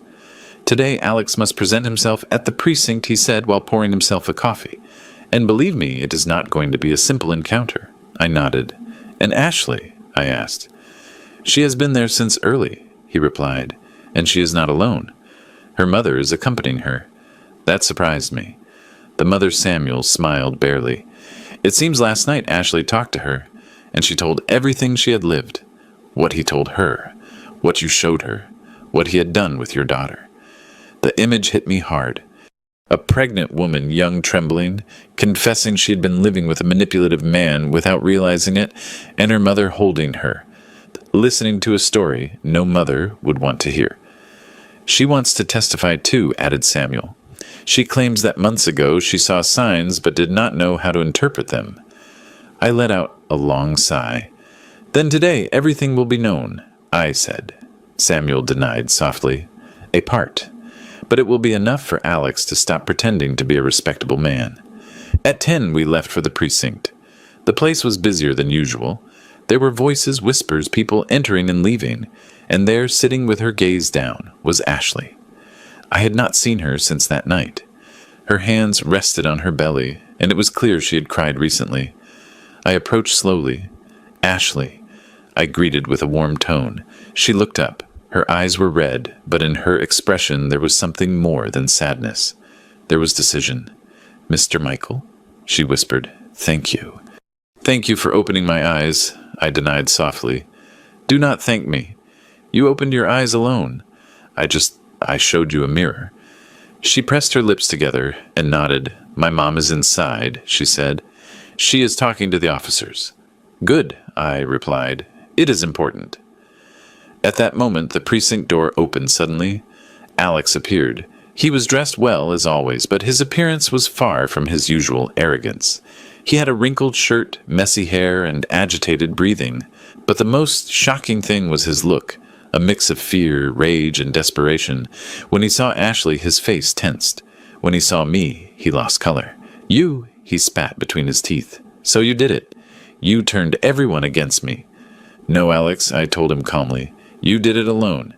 Today, Alex must present himself at the precinct, he said while pouring himself a coffee. And believe me, it is not going to be a simple encounter. I nodded. And Ashley? I asked. She has been there since early, he replied, and she is not alone. Her mother is accompanying her. That surprised me. The mother Samuel smiled barely. It seems last night Ashley talked to her, and she told everything she had lived, what he told her, what you showed her, what he had done with your daughter. The image hit me hard. A pregnant woman, young, trembling, confessing she had been living with a manipulative man without realizing it, and her mother holding her, listening to a story no mother would want to hear. She wants to testify too, added Samuel. She claims that months ago she saw signs but did not know how to interpret them. I let out a long sigh. Then today everything will be known, I said. Samuel denied softly. A part. But it will be enough for Alex to stop pretending to be a respectable man. At 10 we left for the precinct. The place was busier than usual. There were voices, whispers, people entering and leaving, and there, sitting with her gaze down, was Ashley. I had not seen her since that night. Her hands rested on her belly, and it was clear she had cried recently. I approached slowly. Ashley, I greeted with a warm tone. She looked up. Her eyes were red, but in her expression there was something more than sadness. There was decision. Mr. Michael, she whispered, thank you. Thank you for opening my eyes, I denied softly. Do not thank me. You opened your eyes alone. I showed you a mirror. She pressed her lips together and nodded. "My mom is inside," she said. "She is talking to the officers." "Good," I replied. "It is important." At that moment, the precinct door opened suddenly. Alex appeared. He was dressed well, as always, but his appearance was far from his usual arrogance. He had a wrinkled shirt, messy hair, and agitated breathing. But the most shocking thing was his look, a mix of fear, rage, and desperation. When he saw Ashley, his face tensed. When he saw me, he lost color. "You," he spat between his teeth. "So you did it. You turned everyone against me." "No, Alex," I told him calmly. "You did it alone."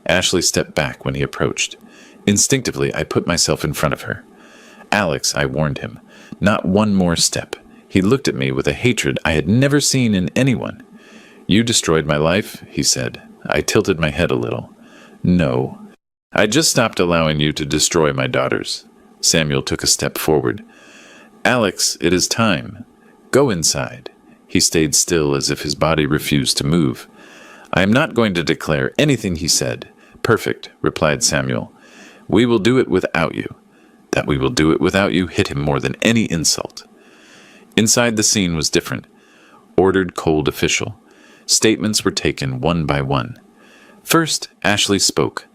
Ashley stepped back when he approached. Instinctively, I put myself in front of her. "Alex," I warned him, "not one more step." He looked at me with a hatred I had never seen in anyone. "You destroyed my life," he said. I tilted my head a little. "No. I just stopped allowing you to destroy my daughters." Samuel took a step forward. "Alex, it is time. Go inside." He stayed still as if his body refused to move. "I am not going to declare anything," he said. "Perfect," replied Samuel. "We will do it without you." That we will do it without you hit him more than any insult. Inside, the scene was different. Ordered, cold, official. Statements were taken one by one. First, Ashley spoke.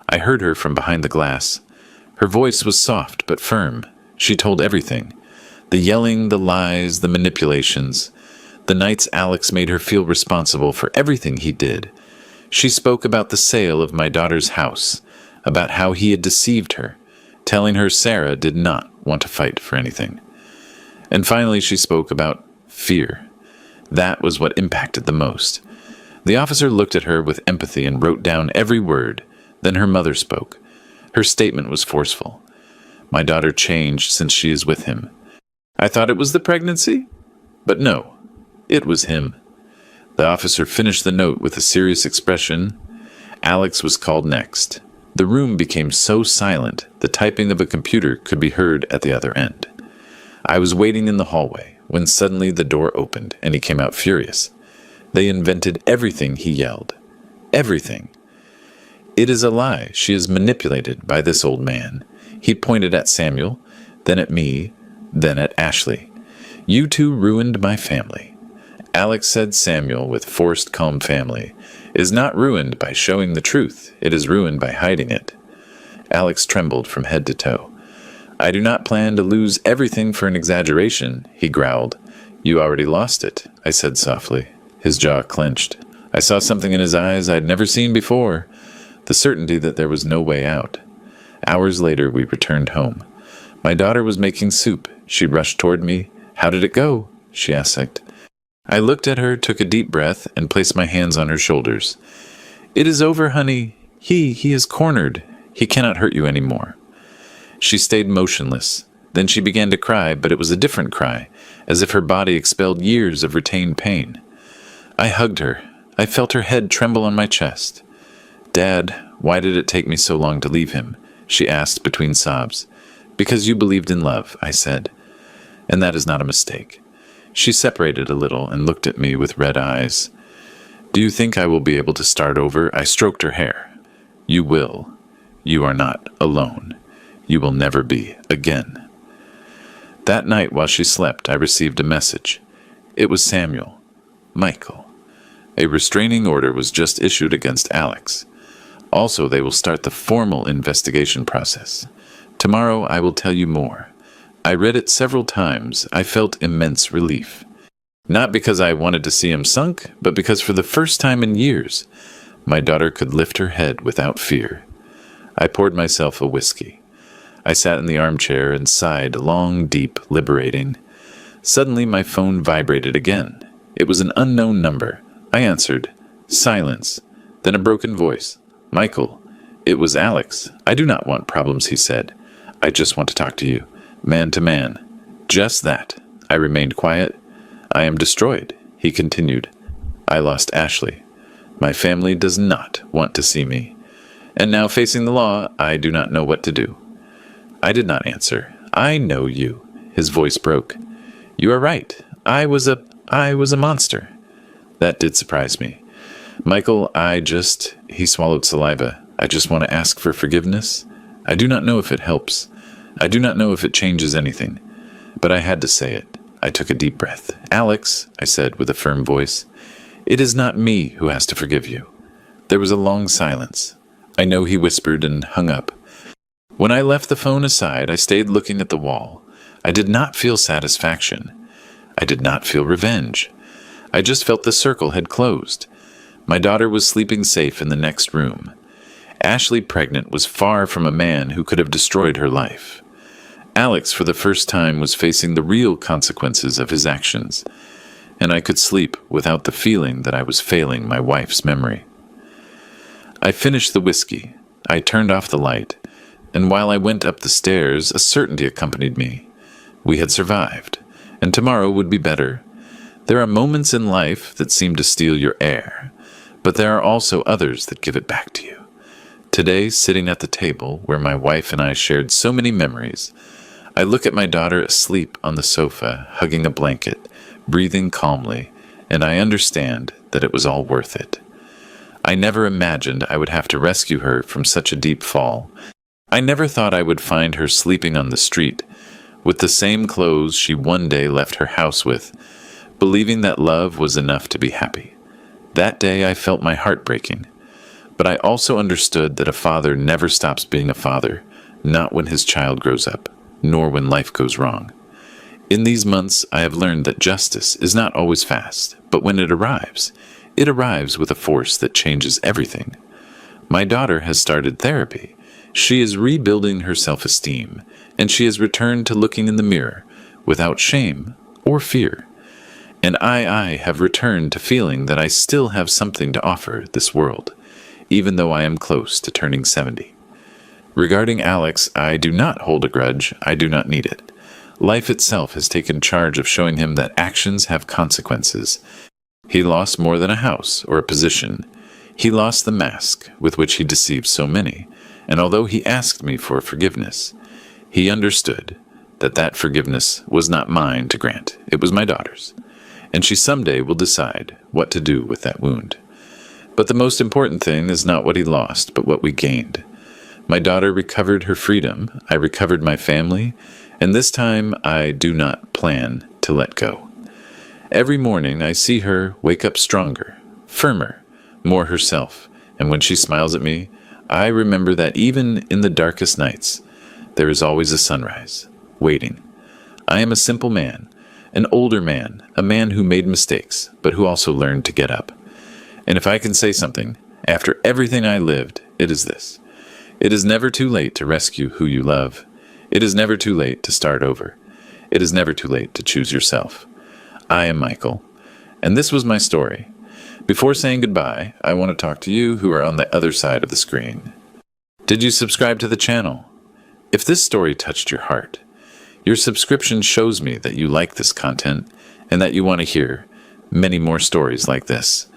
I heard her from behind the glass. Her voice was soft but firm. She told everything. The yelling, the lies, the manipulations. The nights Alex made her feel responsible for everything he did. She spoke about the sale of my daughter's house, about how he had deceived her, telling her Sarah did not want to fight for anything. And finally she spoke about fear. That was what impacted the most. The officer looked at her with empathy and wrote down every word. Then her mother spoke. Her statement was forceful. "My daughter changed since she is with him." I thought it was the pregnancy, but no, it was him. The officer finished the note with a serious expression. Alex was called next. The room became so silent, the typing of a computer could be heard at the other end. I was waiting in the hallway when suddenly the door opened and he came out furious. "They invented everything," he yelled. "Everything. It is a lie. She is manipulated by this old man." He pointed at Samuel, then at me, then at Ashley. "You two ruined my family." Alex said Samuel, with forced calm family, is not ruined by showing the truth. It is ruined by hiding it. Alex trembled from head to toe. "I do not plan to lose everything for an exaggeration," he growled. "You already lost it," I said softly. His jaw clenched. I saw something in his eyes I'd never seen before, the certainty that there was no way out. Hours later, we returned home. My daughter was making soup. She rushed toward me. "How did it go?" she asked. I looked at her, took a deep breath, and placed my hands on her shoulders. "It is over, honey. He is cornered. He cannot hurt you anymore." She stayed motionless. Then she began to cry, but it was a different cry, as if her body expelled years of retained pain. I hugged her. I felt her head tremble on my chest. "Dad, why did it take me so long to leave him?" she asked between sobs. "Because you believed in love," I said. "And that is not a mistake." She separated a little and looked at me with red eyes. "Do you think I will be able to start over?" I stroked her hair. "You will. You are not alone. You will never be again." That night while she slept, I received a message. It was Samuel. "Michael, a restraining order was just issued against Alex. Also, they will start the formal investigation process. Tomorrow I will tell you more." I read it several times. I felt immense relief. Not because I wanted to see him sunk, but because for the first time in years, my daughter could lift her head without fear. I poured myself a whiskey. I sat in the armchair and sighed, long, deep, liberating. Suddenly my phone vibrated again. It was an unknown number. I answered. Silence. Then a broken voice. "Michael." It was Alex. "I do not want problems," he said. "I just want to talk to you. Man to man." "Just that." I remained quiet. "I am destroyed," he continued. "I lost Ashley. My family does not want to see me. And now facing the law, I do not know what to do." I did not answer. "I know you." His voice broke. "You are right. I was a monster." That did surprise me. "Michael, he swallowed saliva. "I just want to ask for forgiveness." I do not know if it helps. I do not know if it changes anything. But I had to say it. I took a deep breath. "Alex," I said with a firm voice, "it is not me who has to forgive you." There was a long silence. I know he whispered and hung up. When I left the phone aside, I stayed looking at the wall. I did not feel satisfaction. I did not feel revenge. I just felt the circle had closed. My daughter was sleeping safe in the next room. Ashley, pregnant, was far from a man who could have destroyed her life. Alex, for the first time, was facing the real consequences of his actions, and I could sleep without the feeling that I was failing my wife's memory. I finished the whiskey. I turned off the light, and while I went up the stairs, a certainty accompanied me. We had survived, and tomorrow would be better. There are moments in life that seem to steal your air, but there are also others that give it back to you. Today, sitting at the table where my wife and I shared so many memories, I look at my daughter asleep on the sofa, hugging a blanket, breathing calmly, and I understand that it was all worth it. I never imagined I would have to rescue her from such a deep fall. I never thought I would find her sleeping on the street, with the same clothes she one day left her house with, believing that love was enough to be happy. That day I felt my heart breaking, but I also understood that a father never stops being a father, not when his child grows up, nor when life goes wrong. In these months, I have learned that justice is not always fast, but when it arrives with a force that changes everything. My daughter has started therapy. She is rebuilding her self-esteem, and she has returned to looking in the mirror without shame or fear. And I have returned to feeling that I still have something to offer this world, even though I am close to turning 70. Regarding Alex, I do not hold a grudge. I do not need it. Life itself has taken charge of showing him that actions have consequences. He lost more than a house or a position. He lost the mask with which he deceived so many, and although he asked me for forgiveness, he understood that that forgiveness was not mine to grant. It was my daughter's, and she someday will decide what to do with that wound. But the most important thing is not what he lost, but what we gained. My daughter recovered her freedom, I recovered my family, and this time I do not plan to let go. Every morning I see her wake up stronger, firmer, more herself, and when she smiles at me, I remember that even in the darkest nights, there is always a sunrise, waiting. I am a simple man, an older man, a man who made mistakes, but who also learned to get up. And if I can say something, after everything I lived, it is this. It is never too late to rescue who you love. It is never too late to start over. It is never too late to choose yourself. I am Michael, and this was my story. Before saying goodbye, I want to talk to you who are on the other side of the screen. Did you subscribe to the channel? If this story touched your heart, your subscription shows me that you like this content and that you want to hear many more stories like this.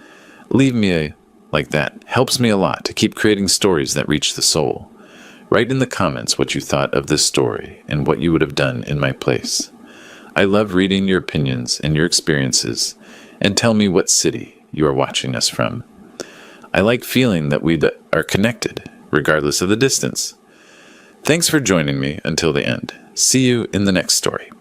Leave me a like that. Helps me a lot to keep creating stories that reach the soul. Write in the comments what you thought of this story and what you would have done in my place. I love reading your opinions and your experiences, and tell me what city you are watching us from. I like feeling that we are connected, regardless of the distance. Thanks for joining me until the end. See you in the next story.